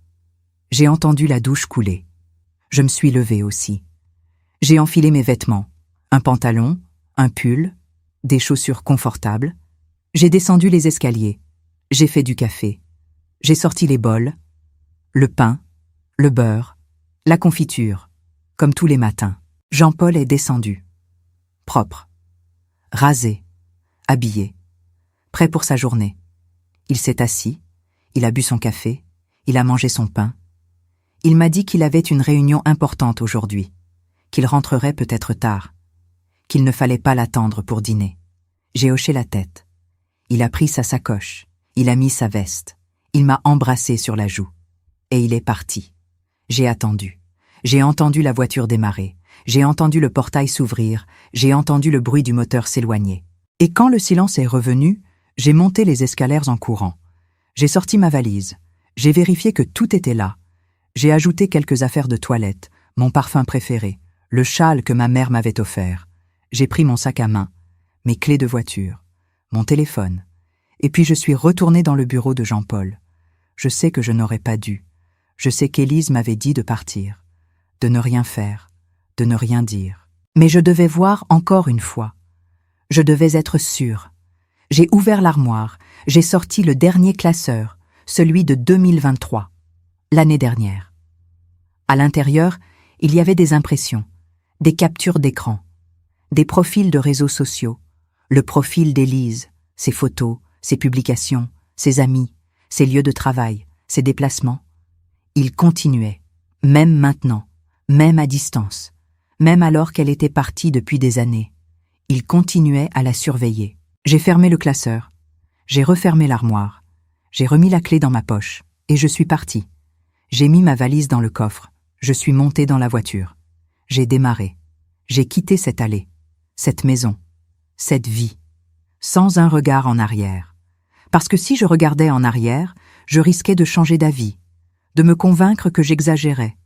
J'ai entendu la douche couler. Je me suis levée aussi. J'ai enfilé mes vêtements. Un pantalon, un pull, des chaussures confortables. J'ai descendu les escaliers. J'ai fait du café. J'ai sorti les bols, le pain, le beurre, la confiture, comme tous les matins. Jean-Paul est descendu. Propre, rasé, habillé, prêt pour sa journée. Il s'est assis, il a bu son café, il a mangé son pain. Il m'a dit qu'il avait une réunion importante aujourd'hui, qu'il rentrerait peut-être tard, qu'il ne fallait pas l'attendre pour dîner. J'ai hoché la tête. Il a pris sa sacoche, il a mis sa veste, il m'a embrassé sur la joue. Et il est parti. J'ai attendu. J'ai entendu la voiture démarrer. J'ai entendu le portail s'ouvrir. J'ai entendu le bruit du moteur s'éloigner. Et quand le silence est revenu, j'ai monté les escaliers en courant. J'ai sorti ma valise. J'ai vérifié que tout était là. J'ai ajouté quelques affaires de toilette, mon parfum préféré, le châle que ma mère m'avait offert. J'ai pris mon sac à main, mes clés de voiture, mon téléphone. Et puis je suis retournée dans le bureau de Jean-Paul. Je sais que je n'aurais pas dû. Je sais qu'Élise m'avait dit de partir, de ne rien faire, de ne rien dire. Mais je devais voir encore une fois. Je devais être sûre. J'ai ouvert l'armoire, j'ai sorti le dernier classeur, celui de 2023, l'année dernière. À l'intérieur, il y avait des impressions, des captures d'écran, des profils de réseaux sociaux, le profil d'Élise, ses photos, ses publications, ses amis, ses lieux de travail, ses déplacements. Il continuait, même maintenant, même à distance, même alors qu'elle était partie depuis des années. Il continuait à la surveiller. J'ai fermé le classeur, j'ai refermé l'armoire, j'ai remis la clé dans ma poche, et je suis partie. J'ai mis ma valise dans le coffre, je suis montée dans la voiture. J'ai démarré. J'ai quitté cette allée, cette maison, cette vie, sans un regard en arrière. Parce que si je regardais en arrière, je risquais de changer d'avis, de me convaincre que j'exagérais,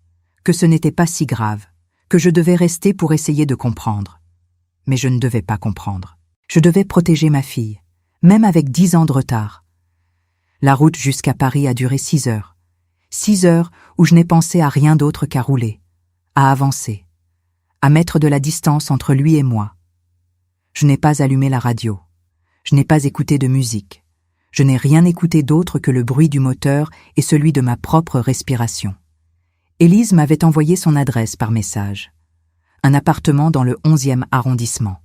que ce n'était pas si grave, que je devais rester pour essayer de comprendre. Mais je ne devais pas comprendre. Je devais protéger ma fille, même avec 10 ans de retard. La route jusqu'à Paris a duré 6 heures. 6 heures où je n'ai pensé à rien d'autre qu'à rouler, à avancer, à mettre de la distance entre lui et moi. Je n'ai pas allumé la radio. Je n'ai pas écouté de musique. Je n'ai rien écouté d'autre que le bruit du moteur et celui de ma propre respiration. Élise m'avait envoyé son adresse par message. Un appartement dans le 11e arrondissement.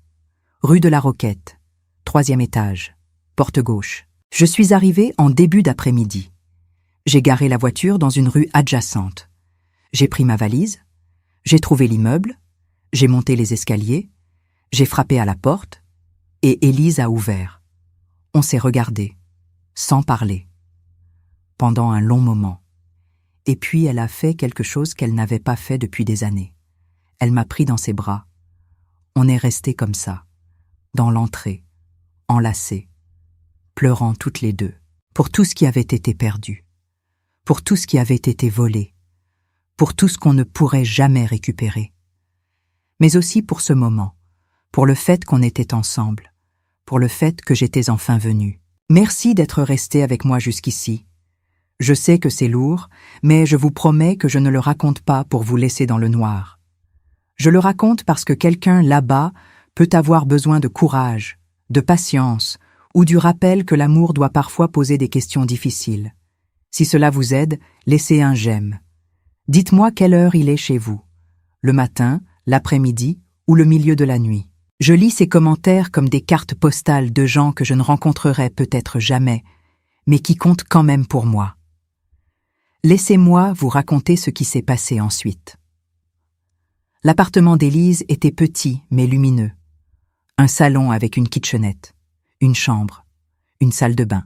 Rue de la Roquette, 3e étage, porte gauche. Je suis arrivée en début d'après-midi. J'ai garé la voiture dans une rue adjacente. J'ai pris ma valise, j'ai trouvé l'immeuble, j'ai monté les escaliers, j'ai frappé à la porte, et Élise a ouvert. On s'est regardé, sans parler, pendant un long moment. Et puis elle a fait quelque chose qu'elle n'avait pas fait depuis des années. Elle m'a pris dans ses bras. On est restés comme ça, dans l'entrée, enlacés, pleurant toutes les deux, pour tout ce qui avait été perdu, pour tout ce qui avait été volé, pour tout ce qu'on ne pourrait jamais récupérer. Mais aussi pour ce moment, pour le fait qu'on était ensemble, pour le fait que j'étais enfin venue. Merci d'être resté avec moi jusqu'ici. Je sais que c'est lourd, mais je vous promets que je ne le raconte pas pour vous laisser dans le noir. Je le raconte parce que quelqu'un là-bas peut avoir besoin de courage, de patience, ou du rappel que l'amour doit parfois poser des questions difficiles. Si cela vous aide, laissez un j'aime. Dites-moi quelle heure il est chez vous. Le matin, l'après-midi ou le milieu de la nuit. Je lis ces commentaires comme des cartes postales de gens que je ne rencontrerai peut-être jamais, mais qui comptent quand même pour moi. Laissez-moi vous raconter ce qui s'est passé ensuite. L'appartement d'Élise était petit mais lumineux. Un salon avec une kitchenette, une chambre, une salle de bain,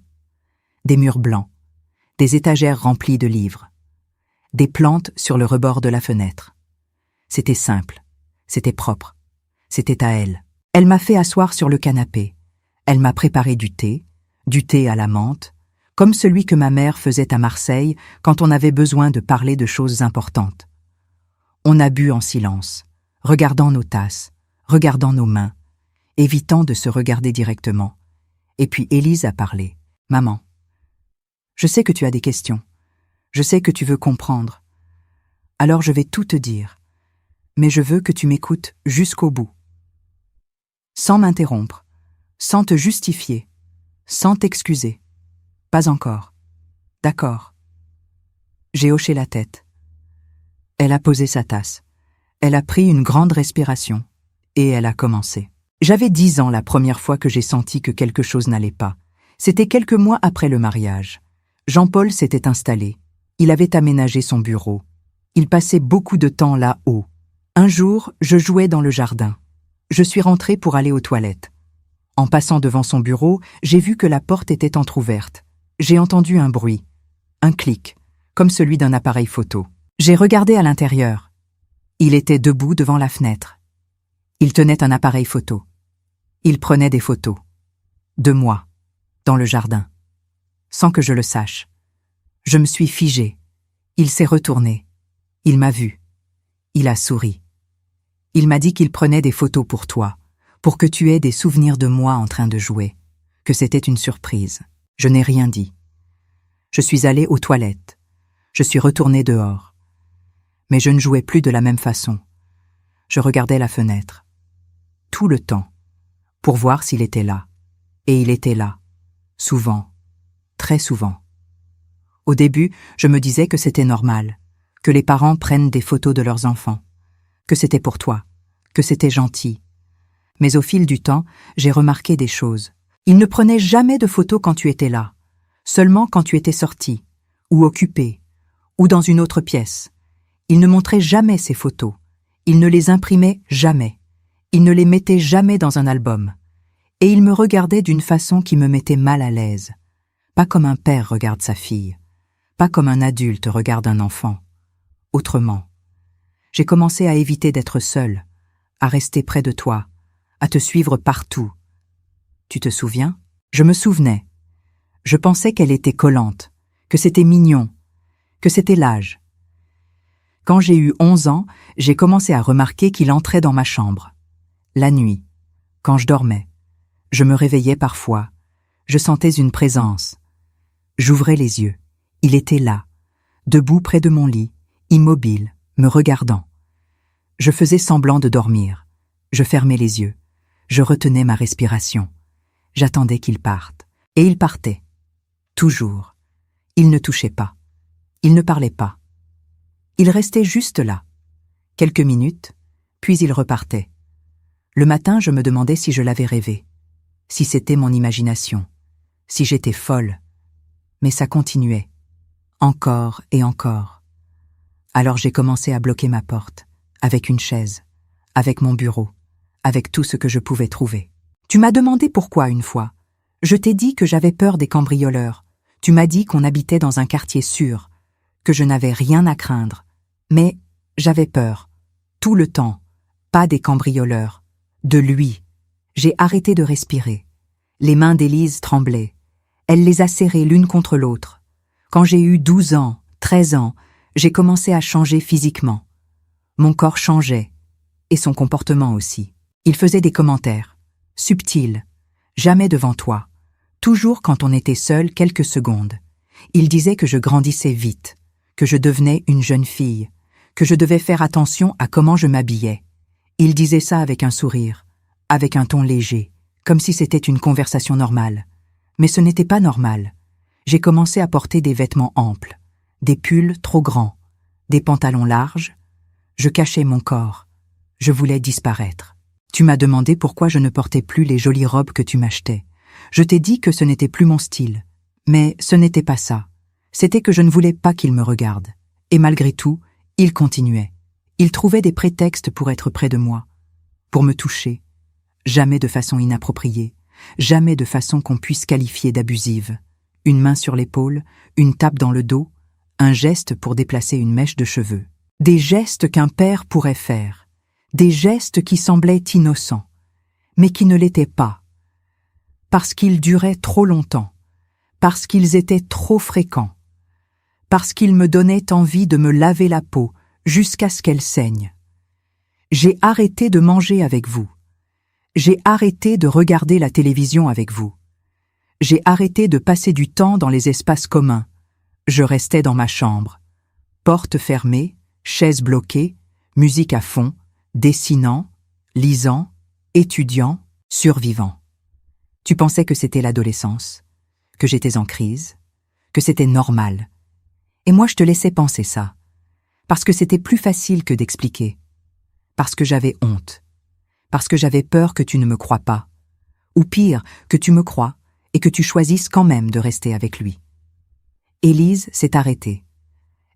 des murs blancs, des étagères remplies de livres, des plantes sur le rebord de la fenêtre. C'était simple, c'était propre, c'était à elle. Elle m'a fait asseoir sur le canapé. Elle m'a préparé du thé à la menthe, comme celui que ma mère faisait à Marseille quand on avait besoin de parler de choses importantes. On a bu en silence, regardant nos tasses, regardant nos mains, évitant de se regarder directement. Et puis Élise a parlé. « Maman, je sais que tu as des questions. Je sais que tu veux comprendre. Alors je vais tout te dire. Mais je veux que tu m'écoutes jusqu'au bout. Sans m'interrompre, sans te justifier, sans t'excuser. Pas encore. D'accord. » J'ai hoché la tête. Elle a posé sa tasse. Elle a pris une grande respiration. Et elle a commencé. J'avais 10 ans la première fois que j'ai senti que quelque chose n'allait pas. C'était quelques mois après le mariage. Jean-Paul s'était installé. Il avait aménagé son bureau. Il passait beaucoup de temps là-haut. Un jour, je jouais dans le jardin. Je suis rentrée pour aller aux toilettes. En passant devant son bureau, j'ai vu que la porte était entr'ouverte. J'ai entendu un bruit, un clic, comme celui d'un appareil photo. J'ai regardé à l'intérieur. Il était debout devant la fenêtre. Il tenait un appareil photo. Il prenait des photos. De moi, dans le jardin. Sans que je le sache. Je me suis figée. Il s'est retourné. Il m'a vue. Il a souri. Il m'a dit qu'il prenait des photos pour toi, pour que tu aies des souvenirs de moi en train de jouer, que c'était une surprise. Je n'ai rien dit. Je suis allée aux toilettes. Je suis retournée dehors. Mais je ne jouais plus de la même façon. Je regardais la fenêtre. Tout le temps, pour voir s'il était là. Et il était là. Souvent. Très souvent. Au début, je me disais que c'était normal, que les parents prennent des photos de leurs enfants, que c'était pour toi, que c'était gentil. Mais au fil du temps, j'ai remarqué des choses. Ils ne prenaient jamais de photos quand tu étais là, seulement quand tu étais sorti, ou occupé, ou dans une autre pièce. Ils ne montraient jamais ces photos. Ils ne les imprimaient jamais. Ils ne les mettaient jamais dans un album. Et ils me regardaient d'une façon qui me mettait mal à l'aise. Pas comme un père regarde sa fille. Pas comme un adulte regarde un enfant. Autrement. J'ai commencé à éviter d'être seule, à rester près de toi, à te suivre partout. Tu te souviens? Je me souvenais. Je pensais qu'elle était collante, que c'était mignon, que c'était l'âge. Quand j'ai eu 11 ans, j'ai commencé à remarquer qu'il entrait dans ma chambre. La nuit, quand je dormais. Je me réveillais parfois. Je sentais une présence. J'ouvrais les yeux. Il était là, debout près de mon lit, immobile, me regardant. Je faisais semblant de dormir. Je fermais les yeux. Je retenais ma respiration. J'attendais qu'il parte. Et il partait. Toujours. Il ne touchait pas. Il ne parlait pas. Il restait juste là. Quelques minutes, puis il repartait. Le matin, je me demandais si je l'avais rêvé, si c'était mon imagination, si j'étais folle. Mais ça continuait. Encore et encore. Alors j'ai commencé à bloquer ma porte, avec une chaise, avec mon bureau, avec tout ce que je pouvais trouver. Tu m'as demandé pourquoi une fois. Je t'ai dit que j'avais peur des cambrioleurs. Tu m'as dit qu'on habitait dans un quartier sûr, que je n'avais rien à craindre. Mais j'avais peur. Tout le temps. Pas des cambrioleurs. De lui. J'ai arrêté de respirer. Les mains d'Élise tremblaient. Elle les a serrées l'une contre l'autre. Quand j'ai eu 12 ans, 13 ans, j'ai commencé à changer physiquement. Mon corps changeait. Et son comportement aussi. Il faisait des commentaires. Subtils. Jamais devant toi. Toujours quand on était seul quelques secondes. Il disait que je grandissais vite, que je devenais une jeune fille, que je devais faire attention à comment je m'habillais. Il disait ça avec un sourire, avec un ton léger, comme si c'était une conversation normale. Mais ce n'était pas normal. J'ai commencé à porter des vêtements amples, des pulls trop grands, des pantalons larges. Je cachais mon corps. Je voulais disparaître. Tu m'as demandé pourquoi je ne portais plus les jolies robes que tu m'achetais. Je t'ai dit que ce n'était plus mon style. Mais ce n'était pas ça. C'était que je ne voulais pas qu'il me regarde. Et malgré tout, il continuait. Il trouvait des prétextes pour être près de moi, pour me toucher. Jamais de façon inappropriée, jamais de façon qu'on puisse qualifier d'abusive. Une main sur l'épaule, une tape dans le dos, un geste pour déplacer une mèche de cheveux. Des gestes qu'un père pourrait faire. Des gestes qui semblaient innocents, mais qui ne l'étaient pas. Parce qu'ils duraient trop longtemps, parce qu'ils étaient trop fréquents, parce qu'ils me donnaient envie de me laver la peau jusqu'à ce qu'elle saigne. J'ai arrêté de manger avec vous. J'ai arrêté de regarder la télévision avec vous. J'ai arrêté de passer du temps dans les espaces communs. Je restais dans ma chambre. Porte fermée, chaise bloquée, musique à fond, dessinant, lisant, étudiant, survivant. Tu pensais que c'était l'adolescence, que j'étais en crise, que c'était normal. Et moi je te laissais penser ça, parce que c'était plus facile que d'expliquer, parce que j'avais honte, parce que j'avais peur que tu ne me crois pas, ou pire, que tu me crois et que tu choisisses quand même de rester avec lui. Élise s'est arrêtée.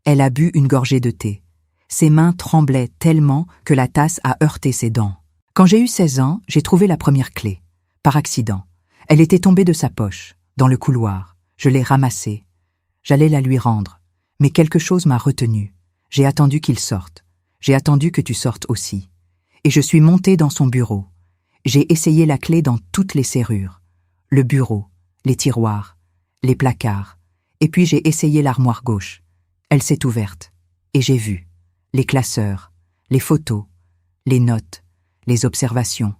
Elle a bu une gorgée de thé. Ses mains tremblaient tellement que la tasse a heurté ses dents. Quand j'ai eu 16 ans, j'ai trouvé la première clé, par accident. Elle était tombée de sa poche, dans le couloir. Je l'ai ramassée. J'allais la lui rendre, mais quelque chose m'a retenue. J'ai attendu qu'il sorte. J'ai attendu que tu sortes aussi. Et je suis montée dans son bureau. J'ai essayé la clé dans toutes les serrures. Le bureau, les tiroirs, les placards. Et puis j'ai essayé l'armoire gauche. Elle s'est ouverte. Et j'ai vu les classeurs, les photos, les notes, les observations,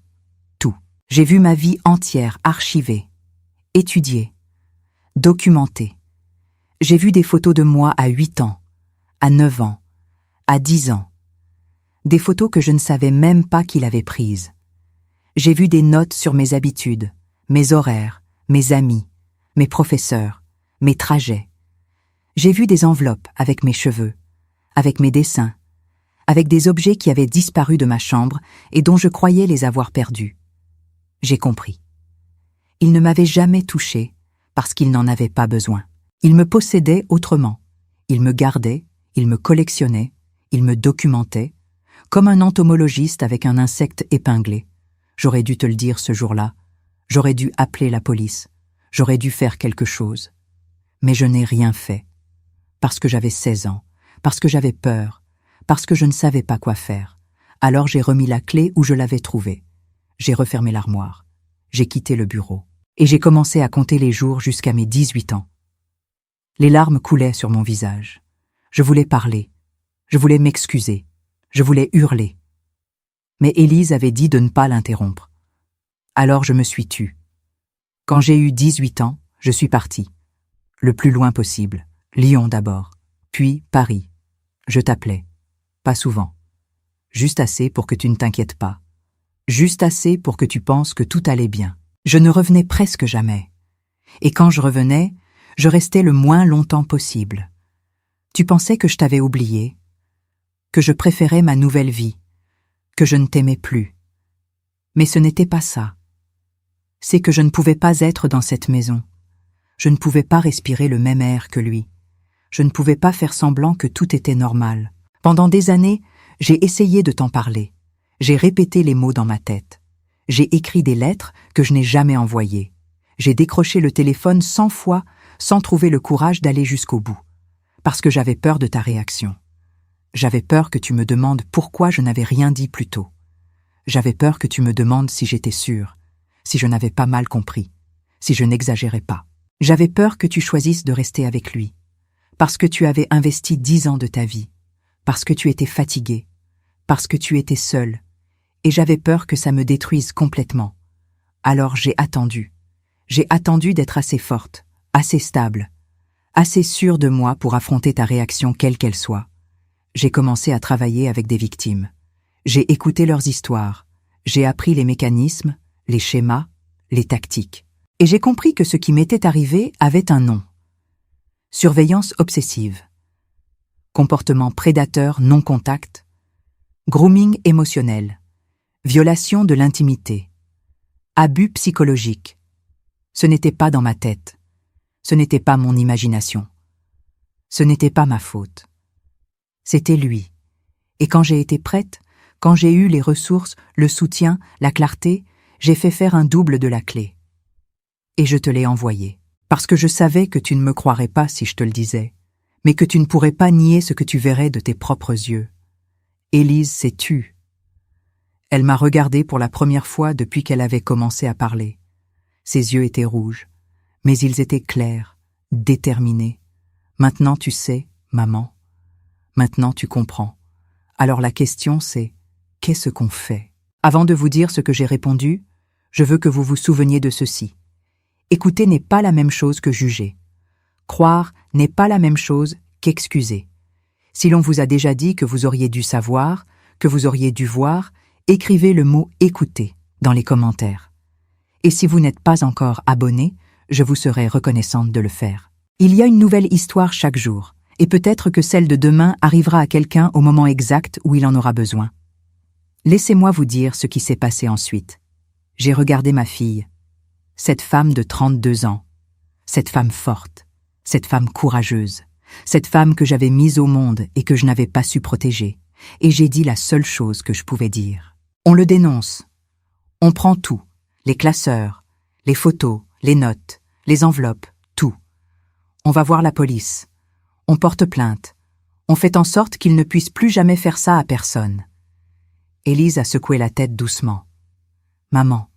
tout. J'ai vu ma vie entière archivée, étudiée, documentée. J'ai vu des photos de moi à 8 ans, à 9 ans, à 10 ans. Des photos que je ne savais même pas qu'il avait prises. J'ai vu des notes sur mes habitudes, mes horaires, mes amis, mes professeurs, mes trajets. J'ai vu des enveloppes avec mes cheveux, avec mes dessins, avec des objets qui avaient disparu de ma chambre et dont je croyais les avoir perdus. J'ai compris. Il ne m'avait jamais touché parce qu'il n'en avait pas besoin. Il me possédait autrement. Il me gardait, il me collectionnait, il me documentait, comme un entomologiste avec un insecte épinglé. J'aurais dû te le dire ce jour-là. J'aurais dû appeler la police. J'aurais dû faire quelque chose. Mais je n'ai rien fait. Parce que j'avais 16 ans, parce que j'avais peur, parce que je ne savais pas quoi faire. Alors j'ai remis la clé où je l'avais trouvée. J'ai refermé l'armoire. J'ai quitté le bureau. Et j'ai commencé à compter les jours jusqu'à mes 18 ans. Les larmes coulaient sur mon visage. Je voulais parler. Je voulais m'excuser. Je voulais hurler. Mais Élise avait dit de ne pas l'interrompre. Alors je me suis tue. Quand j'ai eu 18 ans, je suis partie. Le plus loin possible. Lyon d'abord, puis Paris. Je t'appelais. Pas souvent. Juste assez pour que tu ne t'inquiètes pas. Juste assez pour que tu penses que tout allait bien. Je ne revenais presque jamais. Et quand je revenais, je restais le moins longtemps possible. Tu pensais que je t'avais oublié, que je préférais ma nouvelle vie, que je ne t'aimais plus. Mais ce n'était pas ça. C'est que je ne pouvais pas être dans cette maison. Je ne pouvais pas respirer le même air que lui. Je ne pouvais pas faire semblant que tout était normal. Pendant des années, j'ai essayé de t'en parler. J'ai répété les mots dans ma tête. J'ai écrit des lettres que je n'ai jamais envoyées. J'ai décroché le téléphone 100 fois sans trouver le courage d'aller jusqu'au bout. Parce que j'avais peur de ta réaction. J'avais peur que tu me demandes pourquoi je n'avais rien dit plus tôt. J'avais peur que tu me demandes si j'étais sûre, si je n'avais pas mal compris, si je n'exagérais pas. J'avais peur que tu choisisses de rester avec lui, parce que tu avais investi 10 ans de ta vie, parce que tu étais fatiguée, parce que tu étais seule, et j'avais peur que ça me détruise complètement. Alors j'ai attendu. J'ai attendu d'être assez forte, assez stable, assez sûre de moi pour affronter ta réaction quelle qu'elle soit. J'ai commencé à travailler avec des victimes. J'ai écouté leurs histoires. J'ai appris les mécanismes, les schémas, les tactiques. Et j'ai compris que ce qui m'était arrivé avait un nom. Surveillance obsessive. Comportement prédateur non contact. Grooming émotionnel. Violation de l'intimité. Abus psychologique. Ce n'était pas dans ma tête. Ce n'était pas mon imagination. Ce n'était pas ma faute. C'était lui. Et quand j'ai été prête, quand j'ai eu les ressources, le soutien, la clarté, j'ai fait faire un double de la clé. Et je te l'ai envoyé. Parce que je savais que tu ne me croirais pas si je te le disais, mais que tu ne pourrais pas nier ce que tu verrais de tes propres yeux. Élise s'est tue. Elle m'a regardée pour la première fois depuis qu'elle avait commencé à parler. Ses yeux étaient rouges, mais ils étaient clairs, déterminés. Maintenant tu sais, maman. Maintenant tu comprends. Alors la question c'est, qu'est-ce qu'on fait? Avant de vous dire ce que j'ai répondu, je veux que vous vous souveniez de ceci. Écouter n'est pas la même chose que juger. Croire n'est pas la même chose qu'excuser. Si l'on vous a déjà dit que vous auriez dû savoir, que vous auriez dû voir, écrivez le mot « écouter » dans les commentaires. Et si vous n'êtes pas encore abonné, je vous serai reconnaissante de le faire. Il y a une nouvelle histoire chaque jour, et peut-être que celle de demain arrivera à quelqu'un au moment exact où il en aura besoin. Laissez-moi vous dire ce qui s'est passé ensuite. J'ai regardé ma fille, cette femme de 32 ans, cette femme forte, cette femme courageuse, cette femme que j'avais mise au monde et que je n'avais pas su protéger, et j'ai dit la seule chose que je pouvais dire. On le dénonce. On prend tout, les classeurs, les photos, les notes, les enveloppes, tout. On va voir la police. On porte plainte. On fait en sorte qu'il ne puisse plus jamais faire ça à personne. Élise a secoué la tête doucement. Maman,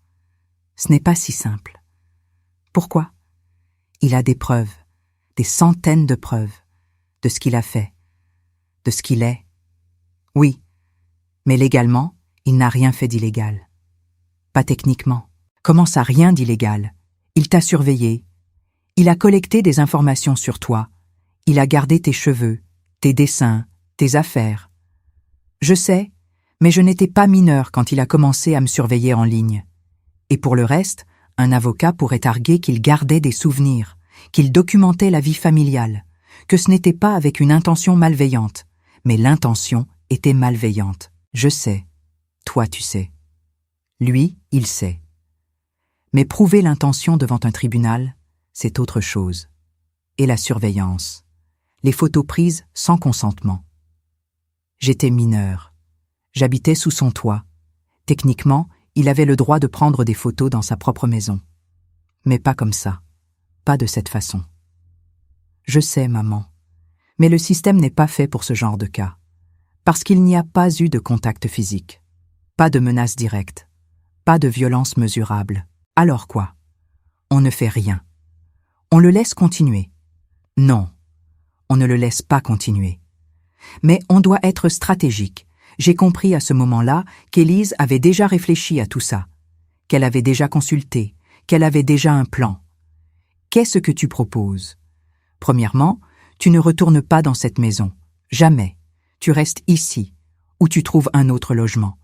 ce n'est pas si simple. Pourquoi? Il a des preuves, des centaines de preuves, de ce qu'il a fait, de ce qu'il est. Oui, mais légalement, il n'a rien fait d'illégal. Pas techniquement. Comment ça, rien d'illégal? Il t'a surveillé. Il a collecté des informations sur toi. Il a gardé tes cheveux, tes dessins, tes affaires. Je sais, mais je n'étais pas mineure quand il a commencé à me surveiller en ligne. Et pour le reste, un avocat pourrait arguer qu'il gardait des souvenirs, qu'il documentait la vie familiale, que ce n'était pas avec une intention malveillante, mais l'intention était malveillante. Je sais. Toi, tu sais. Lui, il sait. Mais prouver l'intention devant un tribunal, c'est autre chose. Et la surveillance. Les photos prises sans consentement. J'étais mineur. J'habitais sous son toit. Techniquement, il avait le droit de prendre des photos dans sa propre maison. Mais pas comme ça. Pas de cette façon. Je sais, maman. Mais le système n'est pas fait pour ce genre de cas. Parce qu'il n'y a pas eu de contact physique. Pas de menace directe. Pas de violence mesurable. Alors quoi? On ne fait rien. On le laisse continuer. Non, on ne le laisse pas continuer. Mais on doit être stratégique. J'ai compris à ce moment-là qu'Élise avait déjà réfléchi à tout ça, qu'elle avait déjà consulté, qu'elle avait déjà un plan. Qu'est-ce que tu proposes? Premièrement, tu ne retournes pas dans cette maison. Jamais. Tu restes ici, ou tu trouves un autre logement.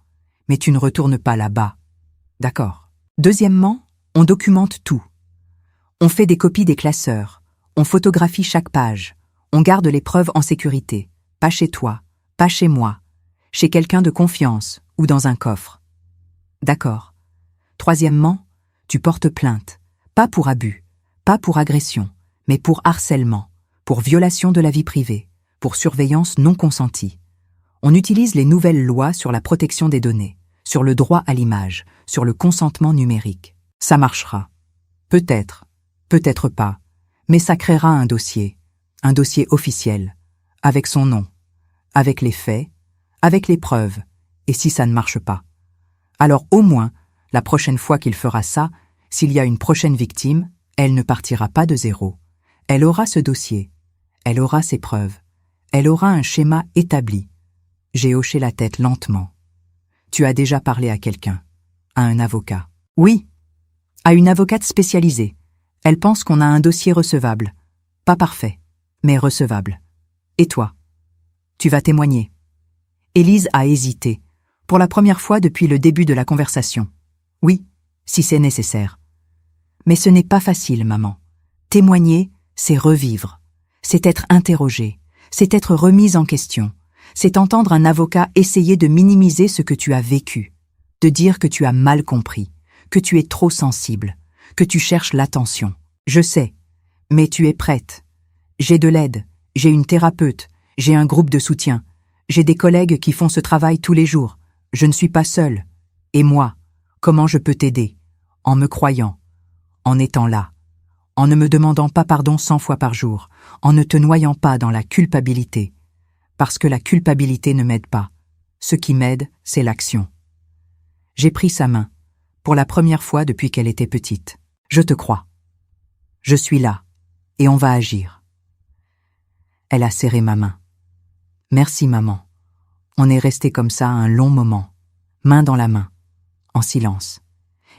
Mais tu ne retournes pas là-bas. D'accord. Deuxièmement, on documente tout. On fait des copies des classeurs. On photographie chaque page. On garde les preuves en sécurité. Pas chez toi, pas chez moi. Chez quelqu'un de confiance ou dans un coffre. D'accord. Troisièmement, tu portes plainte. Pas pour abus, pas pour agression, mais pour harcèlement, pour violation de la vie privée, pour surveillance non consentie. On utilise les nouvelles lois sur la protection des données, sur le droit à l'image, sur le consentement numérique. Ça marchera. Peut-être, peut-être pas, mais ça créera un dossier officiel, avec son nom, avec les faits, avec les preuves, et si ça ne marche pas. Alors au moins, la prochaine fois qu'il fera ça, s'il y a une prochaine victime, elle ne partira pas de zéro. Elle aura ce dossier, elle aura ses preuves, elle aura un schéma établi. J'ai hoché la tête lentement. Tu as déjà parlé à quelqu'un, à un avocat. Oui, à une avocate spécialisée. Elle pense qu'on a un dossier recevable. Pas parfait, mais recevable. Et toi? Tu vas témoigner. Élise a hésité, pour la première fois depuis le début de la conversation. Oui, si c'est nécessaire. Mais ce n'est pas facile, maman. Témoigner, c'est revivre. C'est être interrogé. C'est être remise en question. C'est entendre un avocat essayer de minimiser ce que tu as vécu, de dire que tu as mal compris, que tu es trop sensible, que tu cherches l'attention. Je sais, mais tu es prête. J'ai de l'aide, j'ai une thérapeute, j'ai un groupe de soutien, j'ai des collègues qui font ce travail tous les jours. Je ne suis pas seule. Et moi, comment je peux t'aider? En me croyant, en étant là, en ne me demandant pas pardon 100 fois par jour, en ne te noyant pas dans la culpabilité. Parce que la culpabilité ne m'aide pas. Ce qui m'aide, c'est l'action. J'ai pris sa main, pour la première fois depuis qu'elle était petite. Je te crois. Je suis là, et on va agir. Elle a serré ma main. Merci, maman. On est resté comme ça un long moment, main dans la main, en silence.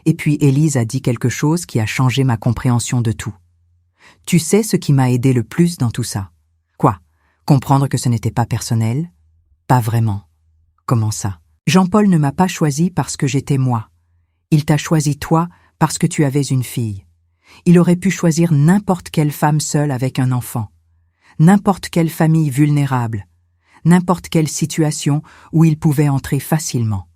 Et puis Élise a dit quelque chose qui a changé ma compréhension de tout. Tu sais ce qui m'a aidé le plus dans tout ça? Quoi? Comprendre que ce n'était pas personnel? Pas vraiment. Comment ça? Jean-Paul ne m'a pas choisi parce que j'étais moi. Il t'a choisi toi parce que tu avais une fille. Il aurait pu choisir n'importe quelle femme seule avec un enfant, n'importe quelle famille vulnérable, n'importe quelle situation où il pouvait entrer facilement,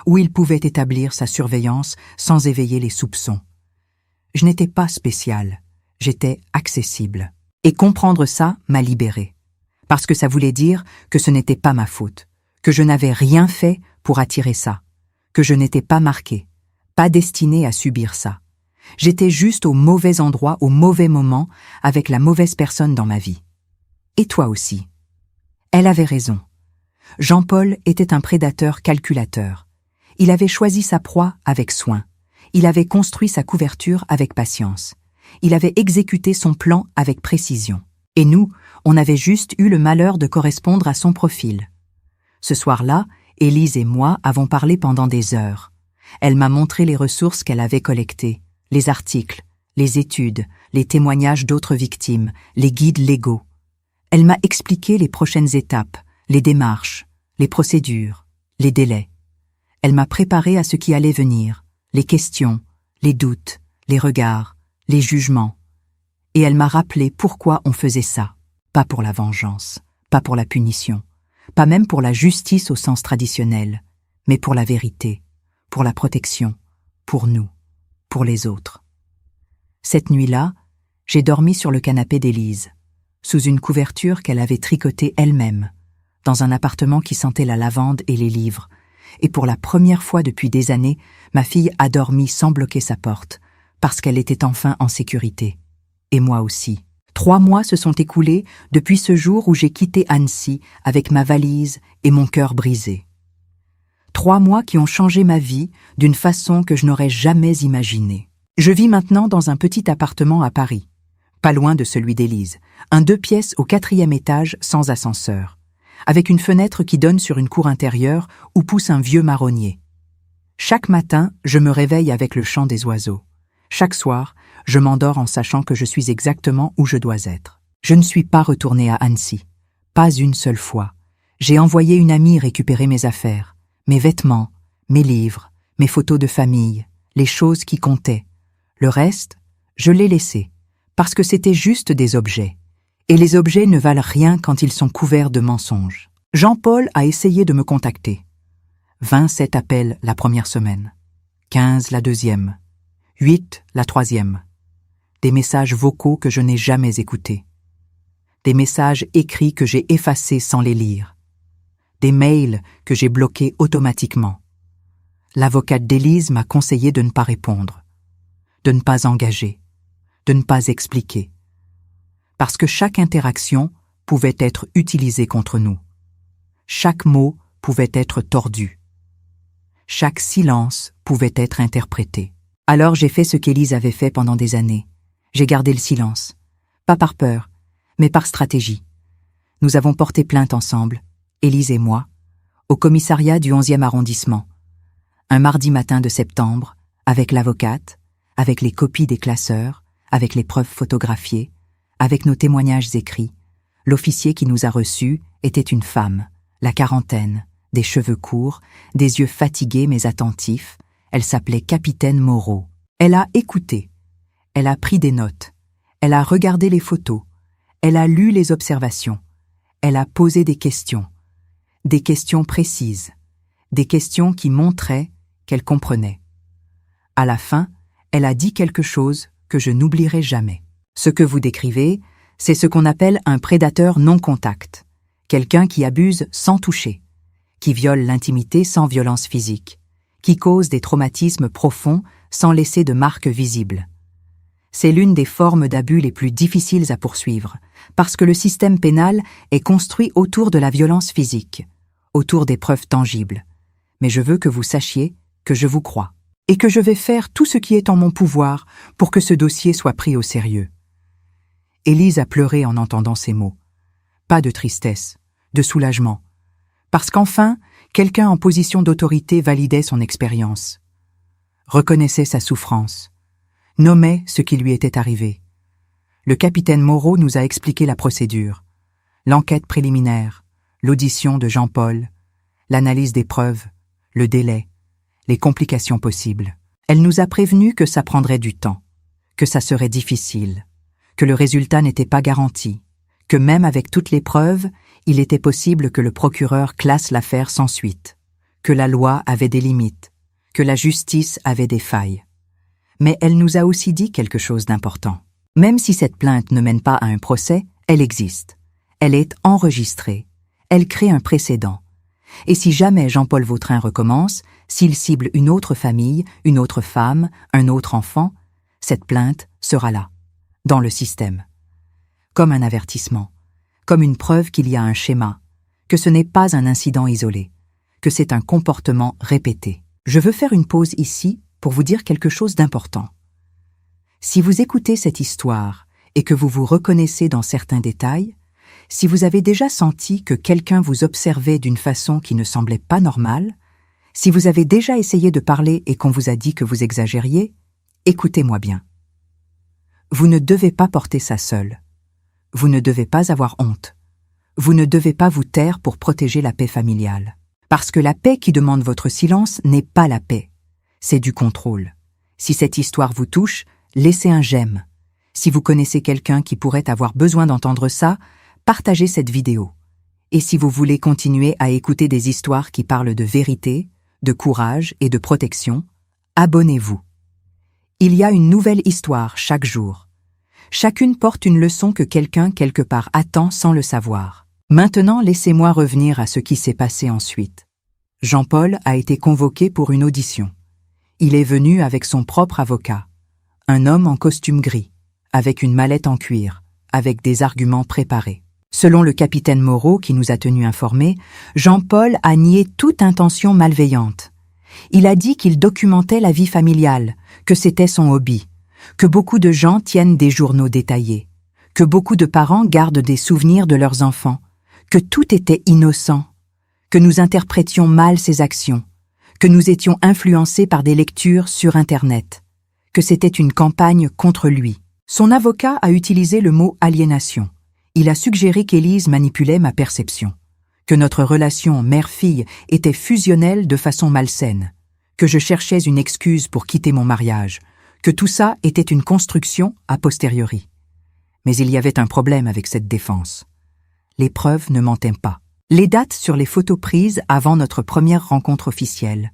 où il pouvait établir sa surveillance sans éveiller les soupçons. Je n'étais pas spéciale, j'étais accessible. Et comprendre ça m'a libérée. Parce que ça voulait dire que ce n'était pas ma faute, que je n'avais rien fait pour attirer ça, que je n'étais pas marquée, pas destinée à subir ça. J'étais juste au mauvais endroit, au mauvais moment, avec la mauvaise personne dans ma vie. Et toi aussi. Elle avait raison. Jean-Paul était un prédateur calculateur. Il avait choisi sa proie avec soin. Il avait construit sa couverture avec patience. Il avait exécuté son plan avec précision. Et nous, on avait juste eu le malheur de correspondre à son profil. Ce soir-là, Élise et moi avons parlé pendant des heures. Elle m'a montré les ressources qu'elle avait collectées, les articles, les études, les témoignages d'autres victimes, les guides légaux. Elle m'a expliqué les prochaines étapes, les démarches, les procédures, les délais. Elle m'a préparé à ce qui allait venir, les questions, les doutes, les regards, les jugements. Et elle m'a rappelé pourquoi on faisait ça. Pas pour la vengeance, pas pour la punition, pas même pour la justice au sens traditionnel, mais pour la vérité, pour la protection, pour nous, pour les autres. Cette nuit-là, j'ai dormi sur le canapé d'Élise, sous une couverture qu'elle avait tricotée elle-même, dans un appartement qui sentait la lavande et les livres, et pour la première fois depuis des années, ma fille a dormi sans bloquer sa porte, parce qu'elle était enfin en sécurité. Et moi aussi. 3 mois se sont écoulés depuis ce jour où j'ai quitté Annecy avec ma valise et mon cœur brisé. 3 mois qui ont changé ma vie d'une façon que je n'aurais jamais imaginée. Je vis maintenant dans un petit appartement à Paris, pas loin de celui d'Élise, un 2 pièces au 4e étage sans ascenseur, avec une fenêtre qui donne sur une cour intérieure où pousse un vieux marronnier. Chaque matin, je me réveille avec le chant des oiseaux. Chaque soir, je m'endors en sachant que je suis exactement où je dois être. Je ne suis pas retournée à Annecy, pas une seule fois. J'ai envoyé une amie récupérer mes affaires, mes vêtements, mes livres, mes photos de famille, les choses qui comptaient. Le reste, je l'ai laissé, parce que c'était juste des objets. Et les objets ne valent rien quand ils sont couverts de mensonges. Jean-Paul a essayé de me contacter. 27 appels la première semaine, 15 la deuxième, 8 la troisième. Des messages vocaux que je n'ai jamais écoutés. Des messages écrits que j'ai effacés sans les lire. Des mails que j'ai bloqués automatiquement. L'avocate d'Élise m'a conseillé de ne pas répondre, de ne pas engager, de ne pas expliquer. Parce que chaque interaction pouvait être utilisée contre nous. Chaque mot pouvait être tordu. Chaque silence pouvait être interprété. Alors j'ai fait ce qu'Élise avait fait pendant des années. J'ai gardé le silence. Pas par peur, mais par stratégie. Nous avons porté plainte ensemble, Élise et moi, au commissariat du 11e arrondissement. Un mardi matin de septembre, avec l'avocate, avec les copies des classeurs, avec les preuves photographiées, avec nos témoignages écrits. L'officier qui nous a reçus était une femme, la quarantaine, des cheveux courts, des yeux fatigués mais attentifs. Elle s'appelait Capitaine Moreau. Elle a écouté. Elle a pris des notes. Elle a regardé les photos. Elle a lu les observations. Elle a posé des questions. Des questions précises. Des questions qui montraient qu'elle comprenait. À la fin, elle a dit quelque chose que je n'oublierai jamais. Ce que vous décrivez, c'est ce qu'on appelle un prédateur non contact. Quelqu'un qui abuse sans toucher, qui viole l'intimité sans violence physique, qui cause des traumatismes profonds sans laisser de marques visibles. C'est l'une des formes d'abus les plus difficiles à poursuivre, parce que le système pénal est construit autour de la violence physique, autour des preuves tangibles. Mais je veux que vous sachiez que je vous crois, et que je vais faire tout ce qui est en mon pouvoir pour que ce dossier soit pris au sérieux. Élise a pleuré en entendant ces mots. Pas de tristesse, de soulagement, parce qu'enfin, quelqu'un en position d'autorité validait son expérience, reconnaissait sa souffrance, nommait ce qui lui était arrivé. Le capitaine Moreau nous a expliqué la procédure, l'enquête préliminaire, l'audition de Jean-Paul, l'analyse des preuves, le délai, les complications possibles. Elle nous a prévenu que ça prendrait du temps, que ça serait difficile, que le résultat n'était pas garanti, que même avec toutes les preuves, il était possible que le procureur classe l'affaire sans suite, que la loi avait des limites, que la justice avait des failles. Mais elle nous a aussi dit quelque chose d'important. Même si cette plainte ne mène pas à un procès, elle existe. Elle est enregistrée. Elle crée un précédent. Et si jamais Jean-Paul Vautrin recommence, s'il cible une autre famille, une autre femme, un autre enfant, cette plainte sera là, dans le système. Comme un avertissement, comme une preuve qu'il y a un schéma, que ce n'est pas un incident isolé, que c'est un comportement répété. Je veux faire une pause ici pour vous dire quelque chose d'important. Si vous écoutez cette histoire et que vous vous reconnaissez dans certains détails, si vous avez déjà senti que quelqu'un vous observait d'une façon qui ne semblait pas normale, si vous avez déjà essayé de parler et qu'on vous a dit que vous exagériez, écoutez-moi bien. Vous ne devez pas porter ça seul. Vous ne devez pas avoir honte. Vous ne devez pas vous taire pour protéger la paix familiale. Parce que la paix qui demande votre silence n'est pas la paix. C'est du contrôle. Si cette histoire vous touche, laissez un j'aime. Si vous connaissez quelqu'un qui pourrait avoir besoin d'entendre ça, partagez cette vidéo. Et si vous voulez continuer à écouter des histoires qui parlent de vérité, de courage et de protection, abonnez-vous. Il y a une nouvelle histoire chaque jour. Chacune porte une leçon que quelqu'un quelque part attend sans le savoir. Maintenant, laissez-moi revenir à ce qui s'est passé ensuite. Jean-Paul a été convoqué pour une audition. Il est venu avec son propre avocat, un homme en costume gris, avec une mallette en cuir, avec des arguments préparés. Selon le capitaine Moreau qui nous a tenus informés, Jean-Paul a nié toute intention malveillante. Il a dit qu'il documentait la vie familiale, que c'était son hobby, que beaucoup de gens tiennent des journaux détaillés, que beaucoup de parents gardent des souvenirs de leurs enfants, que tout était innocent, que nous interprétions mal ses actions, que nous étions influencés par des lectures sur Internet, que c'était une campagne contre lui. Son avocat a utilisé le mot « aliénation ». Il a suggéré qu'Élise manipulait ma perception, que notre relation mère-fille était fusionnelle de façon malsaine, que je cherchais une excuse pour quitter mon mariage, que tout ça était une construction a posteriori. Mais il y avait un problème avec cette défense. Les preuves ne mentaient pas. Les dates sur les photos prises avant notre première rencontre officielle,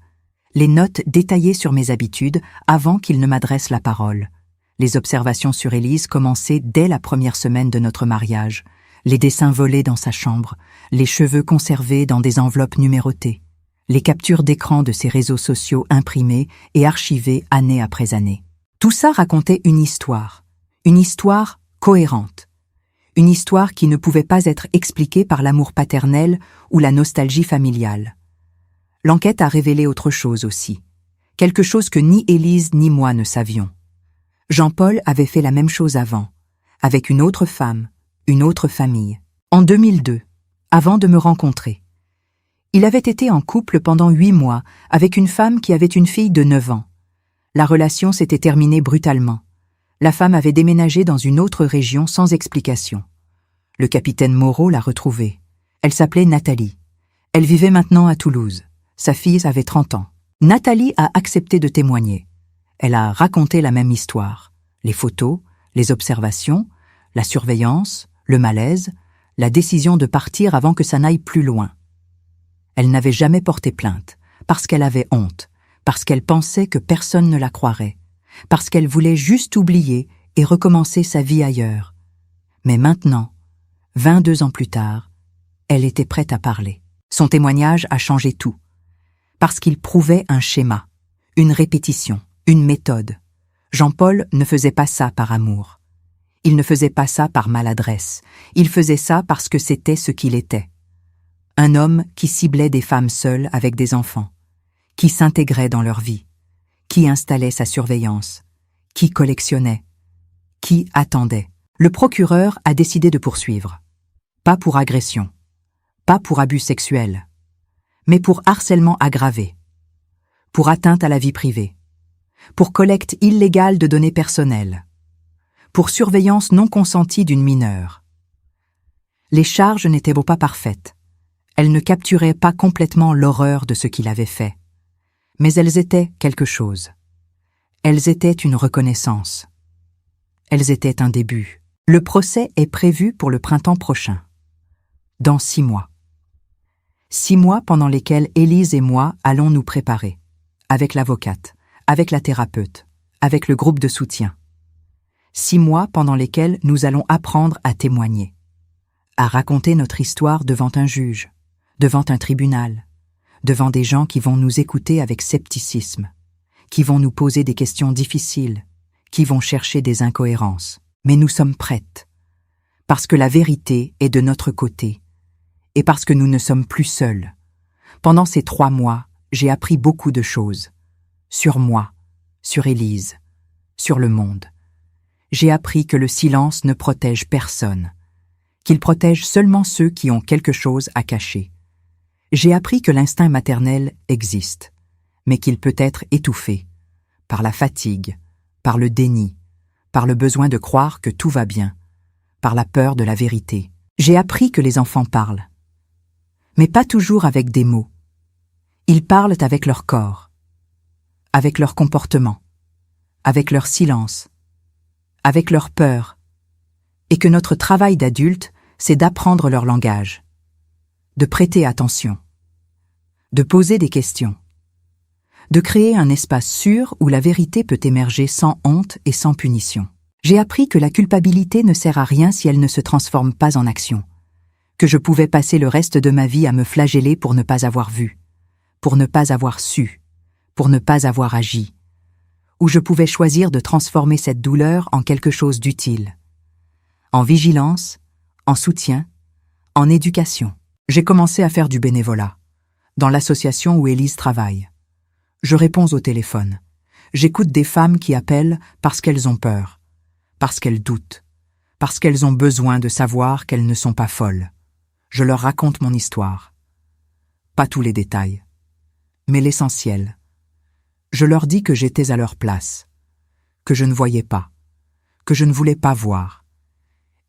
les notes détaillées sur mes habitudes avant qu'il ne m'adresse la parole, les observations sur Élise commencées dès la première semaine de notre mariage, les dessins volés dans sa chambre, les cheveux conservés dans des enveloppes numérotées, les captures d'écran de ses réseaux sociaux imprimés et archivés année après année. Tout ça racontait une histoire cohérente, une histoire qui ne pouvait pas être expliquée par l'amour paternel ou la nostalgie familiale. L'enquête a révélé autre chose aussi, quelque chose que ni Élise ni moi ne savions. Jean-Paul avait fait la même chose avant, avec une autre femme, une autre famille. En 2002, avant de me rencontrer. Il avait été en couple pendant 8 mois avec une femme qui avait une fille de 9 ans. La relation s'était terminée brutalement. La femme avait déménagé dans une autre région sans explication. Le capitaine Moreau l'a retrouvée. Elle s'appelait Nathalie. Elle vivait maintenant à Toulouse. Sa fille avait 30 ans. Nathalie a accepté de témoigner. Elle a raconté la même histoire. Les photos, les observations, la surveillance, le malaise, la décision de partir avant que ça n'aille plus loin. Elle n'avait jamais porté plainte, parce qu'elle avait honte, parce qu'elle pensait que personne ne la croirait, parce qu'elle voulait juste oublier et recommencer sa vie ailleurs. Mais maintenant, 22 ans plus tard, elle était prête à parler. Son témoignage a changé tout, parce qu'il prouvait un schéma, une répétition, une méthode. Jean-Paul ne faisait pas ça par amour. Il ne faisait pas ça par maladresse. Il faisait ça parce que c'était ce qu'il était. Un homme qui ciblait des femmes seules avec des enfants, qui s'intégrait dans leur vie, qui installait sa surveillance, qui collectionnait, qui attendait. Le procureur a décidé de poursuivre. Pas pour agression, pas pour abus sexuel, mais pour harcèlement aggravé, pour atteinte à la vie privée, pour collecte illégale de données personnelles, pour surveillance non consentie d'une mineure. Les charges n'étaient pas parfaites. Elles ne capturaient pas complètement l'horreur de ce qu'il avait fait. Mais elles étaient quelque chose. Elles étaient une reconnaissance. Elles étaient un début. Le procès est prévu pour le printemps prochain. Dans 6 mois. 6 mois pendant lesquels Élise et moi allons nous préparer, avec l'avocate, avec la thérapeute, avec le groupe de soutien. 6 mois pendant lesquels nous allons apprendre à témoigner, à raconter notre histoire devant un juge, devant un tribunal, devant des gens qui vont nous écouter avec scepticisme, qui vont nous poser des questions difficiles, qui vont chercher des incohérences. Mais nous sommes prêtes, parce que la vérité est de notre côté, et parce que nous ne sommes plus seuls. Pendant ces 3 mois, j'ai appris beaucoup de choses. Sur moi, sur Élise, sur le monde. J'ai appris que le silence ne protège personne, qu'il protège seulement ceux qui ont quelque chose à cacher. J'ai appris que l'instinct maternel existe, mais qu'il peut être étouffé par la fatigue, par le déni, par le besoin de croire que tout va bien, par la peur de la vérité. J'ai appris que les enfants parlent, mais pas toujours avec des mots. Ils parlent avec leur corps, avec leur comportement, avec leur silence, avec leur peur, et que notre travail d'adulte, c'est d'apprendre leur langage. de prêter attention, de poser des questions, de créer un espace sûr où la vérité peut émerger sans honte et sans punition. J'ai appris que la culpabilité ne sert à rien si elle ne se transforme pas en action, que je pouvais passer le reste de ma vie à me flageller pour ne pas avoir vu, pour ne pas avoir su, pour ne pas avoir agi, ou je pouvais choisir de transformer cette douleur en quelque chose d'utile, en vigilance, en soutien, en éducation. J'ai commencé à faire du bénévolat, dans l'association où Élise travaille. Je réponds au téléphone. J'écoute des femmes qui appellent parce qu'elles ont peur, parce qu'elles doutent, parce qu'elles ont besoin de savoir qu'elles ne sont pas folles. Je leur raconte mon histoire. Pas tous les détails, mais l'essentiel. Je leur dis que j'étais à leur place, que je ne voyais pas, que je ne voulais pas voir,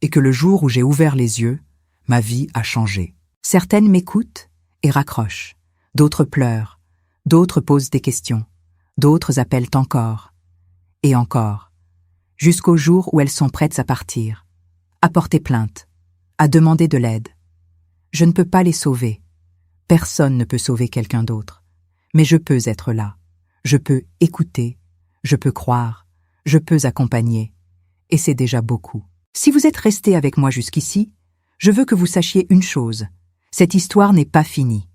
et que le jour où j'ai ouvert les yeux, ma vie a changé. Certaines m'écoutent et raccrochent, d'autres pleurent, d'autres posent des questions, d'autres appellent encore, et encore, jusqu'au jour où elles sont prêtes à partir, à porter plainte, à demander de l'aide. Je ne peux pas les sauver. Personne ne peut sauver quelqu'un d'autre. Mais je peux être là. Je peux écouter. Je peux croire. Je peux accompagner. Et c'est déjà beaucoup. Si vous êtes resté avec moi jusqu'ici, je veux que vous sachiez une chose. Cette histoire n'est pas finie.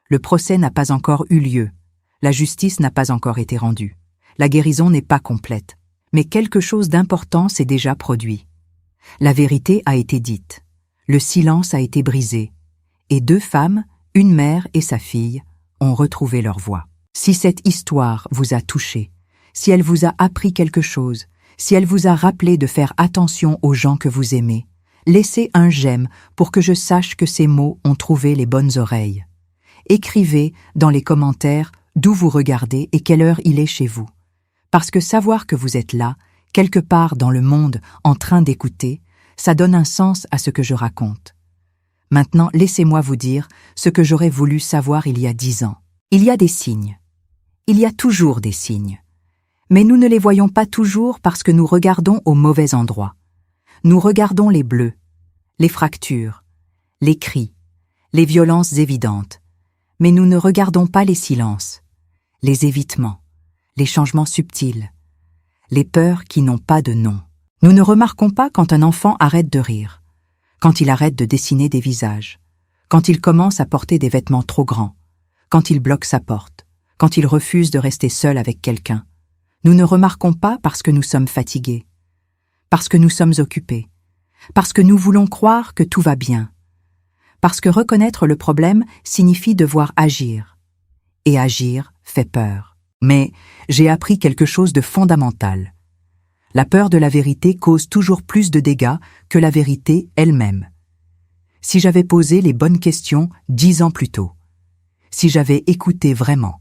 Le procès n'a pas encore eu lieu. La justice n'a pas encore été rendue. La guérison n'est pas complète. Mais quelque chose d'important s'est déjà produit. La vérité a été dite. Le silence a été brisé. Et 2 femmes, une mère et sa fille, ont retrouvé leur voix. Si cette histoire vous a touché, si elle vous a appris quelque chose, si elle vous a rappelé de faire attention aux gens que vous aimez, laissez un j'aime pour que je sache que ces mots ont trouvé les bonnes oreilles. Écrivez dans les commentaires d'où vous regardez et quelle heure il est chez vous. Parce que savoir que vous êtes là, quelque part dans le monde, en train d'écouter, ça donne un sens à ce que je raconte. Maintenant, laissez-moi vous dire ce que j'aurais voulu savoir il y a 10 ans. Il y a des signes. Il y a toujours des signes. Mais nous ne les voyons pas toujours parce que nous regardons au mauvais endroit. Nous regardons les bleus, les fractures, les cris, les violences évidentes. Mais nous ne regardons pas les silences, les évitements, les changements subtils, les peurs qui n'ont pas de nom. Nous ne remarquons pas quand un enfant arrête de rire, quand il arrête de dessiner des visages, quand il commence à porter des vêtements trop grands, quand il bloque sa porte, quand il refuse de rester seul avec quelqu'un. Nous ne remarquons pas parce que nous sommes fatigués, parce que nous sommes occupés, parce que nous voulons croire que tout va bien, parce que reconnaître le problème signifie devoir agir, et agir fait peur. Mais j'ai appris quelque chose de fondamental. La peur de la vérité cause toujours plus de dégâts que la vérité elle-même. Si j'avais posé les bonnes questions 10 ans plus tôt, si j'avais écouté vraiment,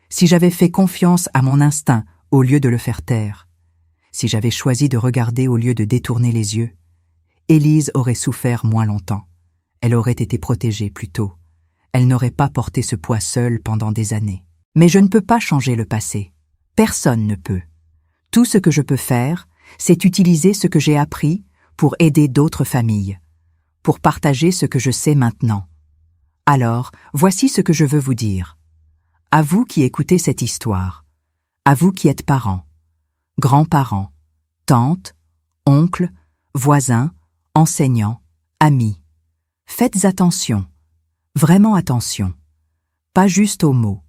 si j'avais fait confiance à mon instinct au lieu de le faire taire, si j'avais choisi de regarder au lieu de détourner les yeux, Élise aurait souffert moins longtemps. Elle aurait été protégée plus tôt. Elle n'aurait pas porté ce poids seule pendant des années. Mais je ne peux pas changer le passé. Personne ne peut. Tout ce que je peux faire, c'est utiliser ce que j'ai appris pour aider d'autres familles, pour partager ce que je sais maintenant. Alors, voici ce que je veux vous dire. À vous qui écoutez cette histoire, à vous qui êtes parents, grands-parents, tantes, oncles, voisins, enseignants, amis, faites attention, vraiment attention, pas juste aux mots,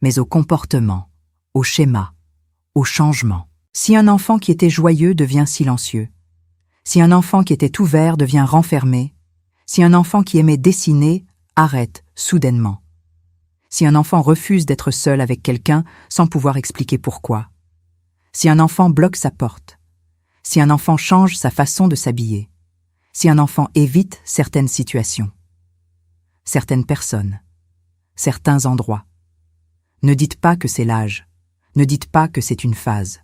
mais au comportement, au schéma, au changement. Si un enfant qui était joyeux devient silencieux, si un enfant qui était ouvert devient renfermé, si un enfant qui aimait dessiner arrête soudainement, si un enfant refuse d'être seul avec quelqu'un sans pouvoir expliquer pourquoi, si un enfant bloque sa porte, si un enfant change sa façon de s'habiller, si un enfant évite certaines situations, certaines personnes, certains endroits. Ne dites pas que c'est l'âge, ne dites pas que c'est une phase.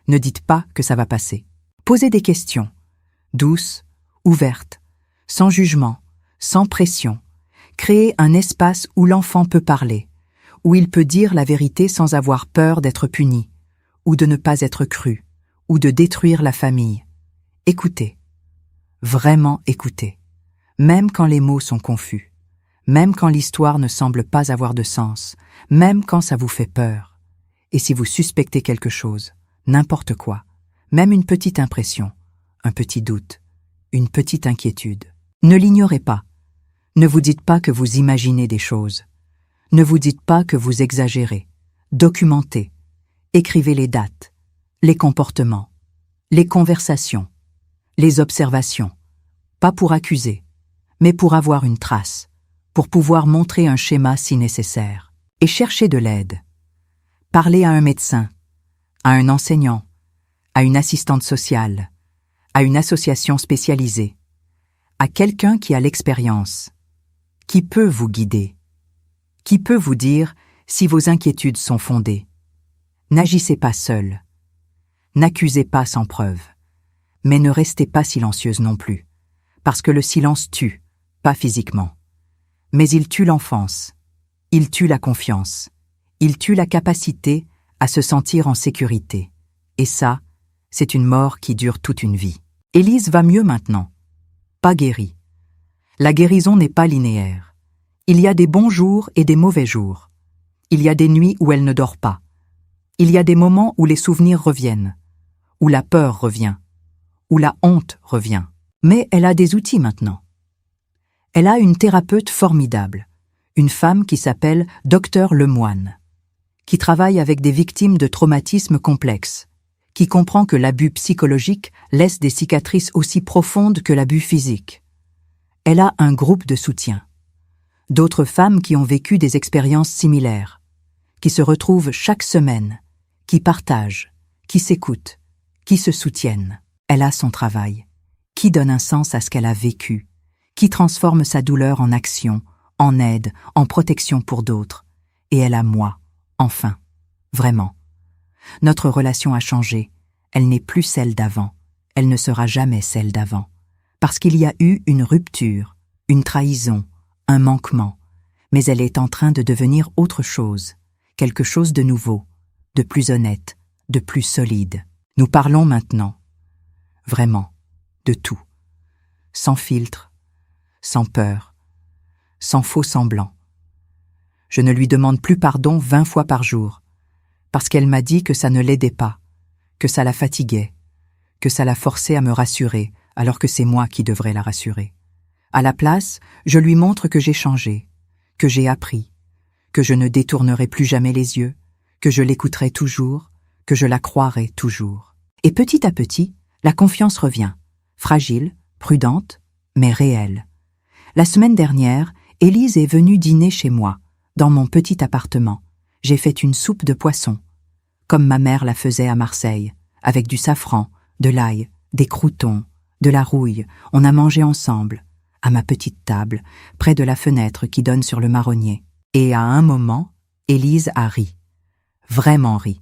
Ne dites pas que ça va passer. Posez des questions, douces, ouvertes, sans jugement, sans pression. Créez un espace où l'enfant peut parler, où il peut dire la vérité sans avoir peur d'être puni, ou de ne pas être cru, ou de détruire la famille. Écoutez. Vraiment écoutez. Même quand les mots sont confus. même quand l'histoire ne semble pas avoir de sens, même quand ça vous fait peur. Et si vous suspectez quelque chose, n'importe quoi, même une petite impression, un petit doute, une petite inquiétude, ne l'ignorez pas. Ne vous dites pas que vous imaginez des choses. Ne vous dites pas que vous exagérez. Documentez. Écrivez les dates, les comportements, les conversations, les observations. Pas pour accuser, mais pour avoir une trace, pour pouvoir montrer un schéma si nécessaire. Et cherchez de l'aide. Parlez à un médecin, à un enseignant, à une assistante sociale, à une association spécialisée, à quelqu'un qui a l'expérience, qui peut vous guider, qui peut vous dire si vos inquiétudes sont fondées. N'agissez pas seul, n'accusez pas sans preuve, mais ne restez pas silencieuse non plus, parce que le silence tue, pas physiquement. Mais il tue l'enfance, il tue la confiance, il tue la capacité à se sentir en sécurité. Et ça, c'est une mort qui dure toute une vie. Élise va mieux maintenant, pas guérie. La guérison n'est pas linéaire. Il y a des bons jours et des mauvais jours. Il y a des nuits où elle ne dort pas. Il y a des moments où les souvenirs reviennent, où la peur revient, où la honte revient. Mais elle a des outils maintenant. Elle a une thérapeute formidable, une femme qui s'appelle Dr Lemoine, qui travaille avec des victimes de traumatismes complexes, qui comprend que l'abus psychologique laisse des cicatrices aussi profondes que l'abus physique. Elle a un groupe de soutien. D'autres femmes qui ont vécu des expériences similaires, qui se retrouvent chaque semaine, qui partagent, qui s'écoutent, qui se soutiennent. Elle a son travail, qui donne un sens à ce qu'elle a vécu, qui transforme sa douleur en action, en aide, en protection pour d'autres. Et elle a moi, enfin, vraiment. Notre relation a changé, elle n'est plus celle d'avant, elle ne sera jamais celle d'avant, parce qu'il y a eu une rupture, une trahison, un manquement, mais elle est en train de devenir autre chose, quelque chose de nouveau, de plus honnête, de plus solide. Nous parlons maintenant, vraiment, de tout, sans filtre, sans peur, sans faux semblant. Je ne lui demande plus pardon 20 fois par jour, parce qu'elle m'a dit que ça ne l'aidait pas, que ça la fatiguait, que ça la forçait à me rassurer, alors que c'est moi qui devrais la rassurer. À la place, je lui montre que j'ai changé, que j'ai appris, que je ne détournerai plus jamais les yeux, que je l'écouterai toujours, que je la croirai toujours. Et petit à petit, la confiance revient, fragile, prudente, mais réelle. La semaine dernière, Élise est venue dîner chez moi, dans mon petit appartement. J'ai fait une soupe de poisson, comme ma mère la faisait à Marseille, avec du safran, de l'ail, des croûtons, de la rouille. On a mangé ensemble, à ma petite table, près de la fenêtre qui donne sur le marronnier. Et à un moment, Élise a ri. Vraiment ri.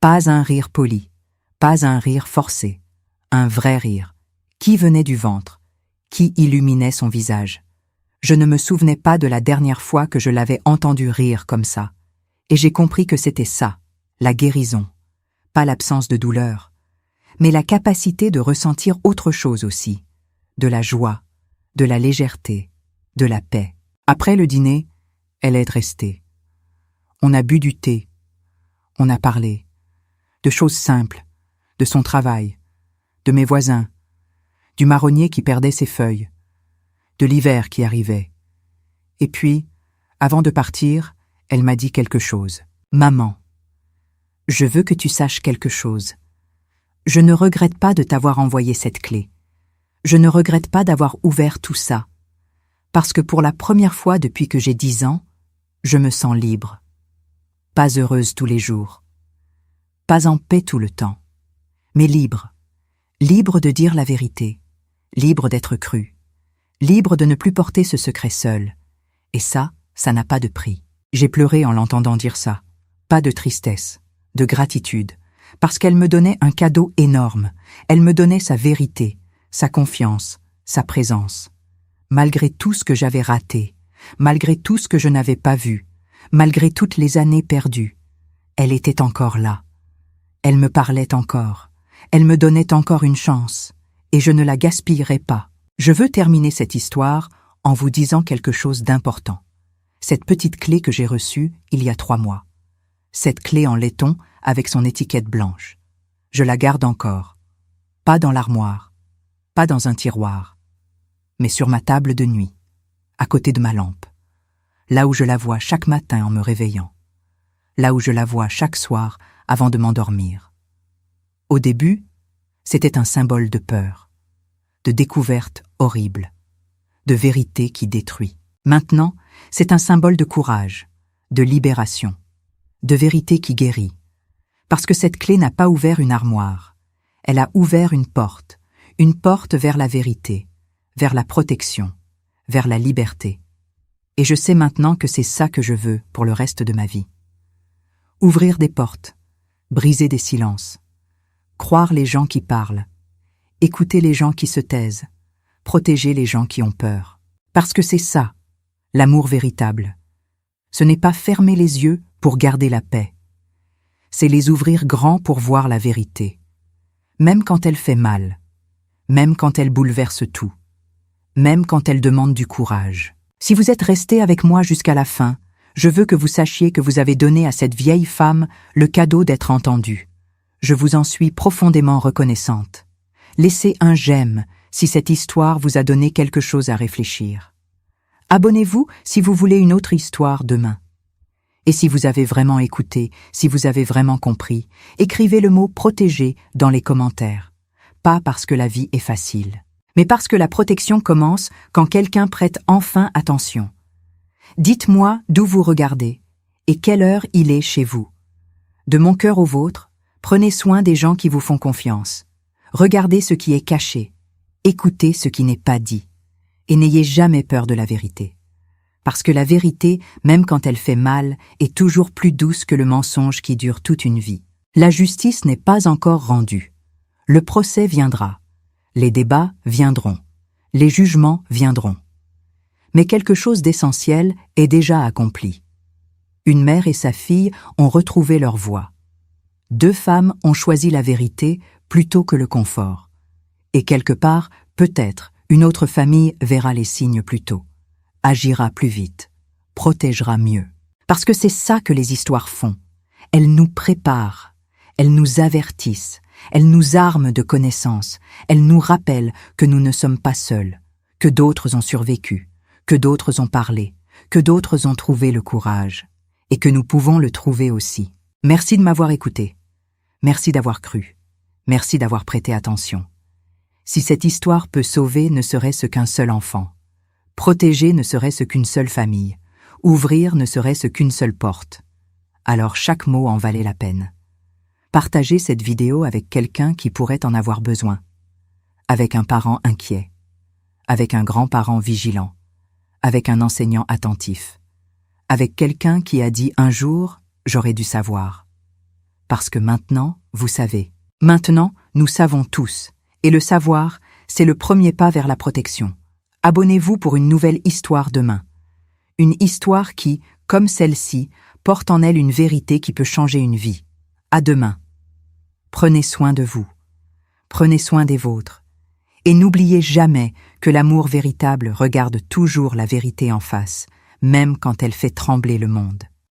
Pas un rire poli, pas un rire forcé, un vrai rire, qui venait du ventre, qui illuminait son visage. Je ne me souvenais pas de la dernière fois que je l'avais entendu rire comme ça. Et j'ai compris que c'était ça, la guérison. Pas l'absence de douleur, mais la capacité de ressentir autre chose aussi. De la joie, de la légèreté, de la paix. Après le dîner, elle est restée. On a bu du thé. On a parlé. De choses simples, de son travail, de mes voisins, du marronnier qui perdait ses feuilles, de l'hiver qui arrivait. Et puis, avant de partir, elle m'a dit quelque chose. « Maman, je veux que tu saches quelque chose. Je ne regrette pas de t'avoir envoyé cette clé. Je ne regrette pas d'avoir ouvert tout ça. Parce que pour la première fois depuis que j'ai 10 ans, je me sens libre. Pas heureuse tous les jours. Pas en paix tout le temps. Mais libre. Libre de dire la vérité. Libre d'être crue. Libre de ne plus porter ce secret seul. Et ça n'a pas de prix. » J'ai pleuré en l'entendant dire ça. Pas de tristesse, de gratitude, parce qu'elle me donnait un cadeau énorme. Elle me donnait sa vérité, sa confiance, sa présence. Malgré tout ce que j'avais raté, malgré tout ce que je n'avais pas vu, malgré toutes les années perdues, elle était encore là. Elle me parlait encore. Elle me donnait encore une chance. Et je ne la gaspillerai pas. Je veux terminer cette histoire en vous disant quelque chose d'important. Cette petite clé que j'ai reçue il y a 3 mois. Cette clé en laiton avec son étiquette blanche. Je la garde encore. Pas dans l'armoire, pas dans un tiroir, mais sur ma table de nuit, à côté de ma lampe. Là où je la vois chaque matin en me réveillant. Là où je la vois chaque soir avant de m'endormir. Au début, c'était un symbole de peur, de découverte horrible, de vérité qui détruit. Maintenant, c'est un symbole de courage, de libération, de vérité qui guérit. Parce que cette clé n'a pas ouvert une armoire, elle a ouvert une porte vers la vérité, vers la protection, vers la liberté. Et je sais maintenant que c'est ça que je veux pour le reste de ma vie. Ouvrir des portes, briser des silences, croire les gens qui parlent, écouter les gens qui se taisent, protéger les gens qui ont peur. Parce que c'est ça, l'amour véritable. Ce n'est pas fermer les yeux pour garder la paix. C'est les ouvrir grands pour voir la vérité. Même quand elle fait mal, même quand elle bouleverse tout, même quand elle demande du courage. Si vous êtes resté avec moi jusqu'à la fin, je veux que vous sachiez que vous avez donné à cette vieille femme le cadeau d'être entendue. Je vous en suis profondément reconnaissante. Laissez un j'aime si cette histoire vous a donné quelque chose à réfléchir. Abonnez-vous si vous voulez une autre histoire demain. Et si vous avez vraiment écouté, si vous avez vraiment compris, écrivez le mot « protéger » dans les commentaires. Pas parce que la vie est facile, mais parce que la protection commence quand quelqu'un prête enfin attention. Dites-moi d'où vous regardez et quelle heure il est chez vous. De mon cœur au vôtre, prenez soin des gens qui vous font confiance. Regardez ce qui est caché, écoutez ce qui n'est pas dit, et n'ayez jamais peur de la vérité. Parce que la vérité, même quand elle fait mal, est toujours plus douce que le mensonge qui dure toute une vie. La justice n'est pas encore rendue. Le procès viendra. Les débats viendront. Les jugements viendront. Mais quelque chose d'essentiel est déjà accompli. Une mère et sa fille ont retrouvé leur voie. 2 femmes ont choisi la vérité plutôt que le confort. Et quelque part, peut-être, une autre famille verra les signes plus tôt, agira plus vite, protégera mieux. Parce que c'est ça que les histoires font. Elles nous préparent, elles nous avertissent, elles nous arment de connaissances, elles nous rappellent que nous ne sommes pas seuls, que d'autres ont survécu, que d'autres ont parlé, que d'autres ont trouvé le courage, et que nous pouvons le trouver aussi. Merci de m'avoir écouté. Merci d'avoir cru. Merci d'avoir prêté attention. Si cette histoire peut sauver ne serait-ce qu'un seul enfant, protéger ne serait-ce qu'une seule famille, ouvrir ne serait-ce qu'une seule porte, alors chaque mot en valait la peine. Partagez cette vidéo avec quelqu'un qui pourrait en avoir besoin, avec un parent inquiet, avec un grand-parent vigilant, avec un enseignant attentif, avec quelqu'un qui a dit un jour « j'aurais dû savoir ». Parce que maintenant, vous savez. Maintenant, nous savons tous. Et le savoir, c'est le premier pas vers la protection. Abonnez-vous pour une nouvelle histoire demain. Une histoire qui, comme celle-ci, porte en elle une vérité qui peut changer une vie. À demain. Prenez soin de vous. Prenez soin des vôtres. Et n'oubliez jamais que l'amour véritable regarde toujours la vérité en face, même quand elle fait trembler le monde.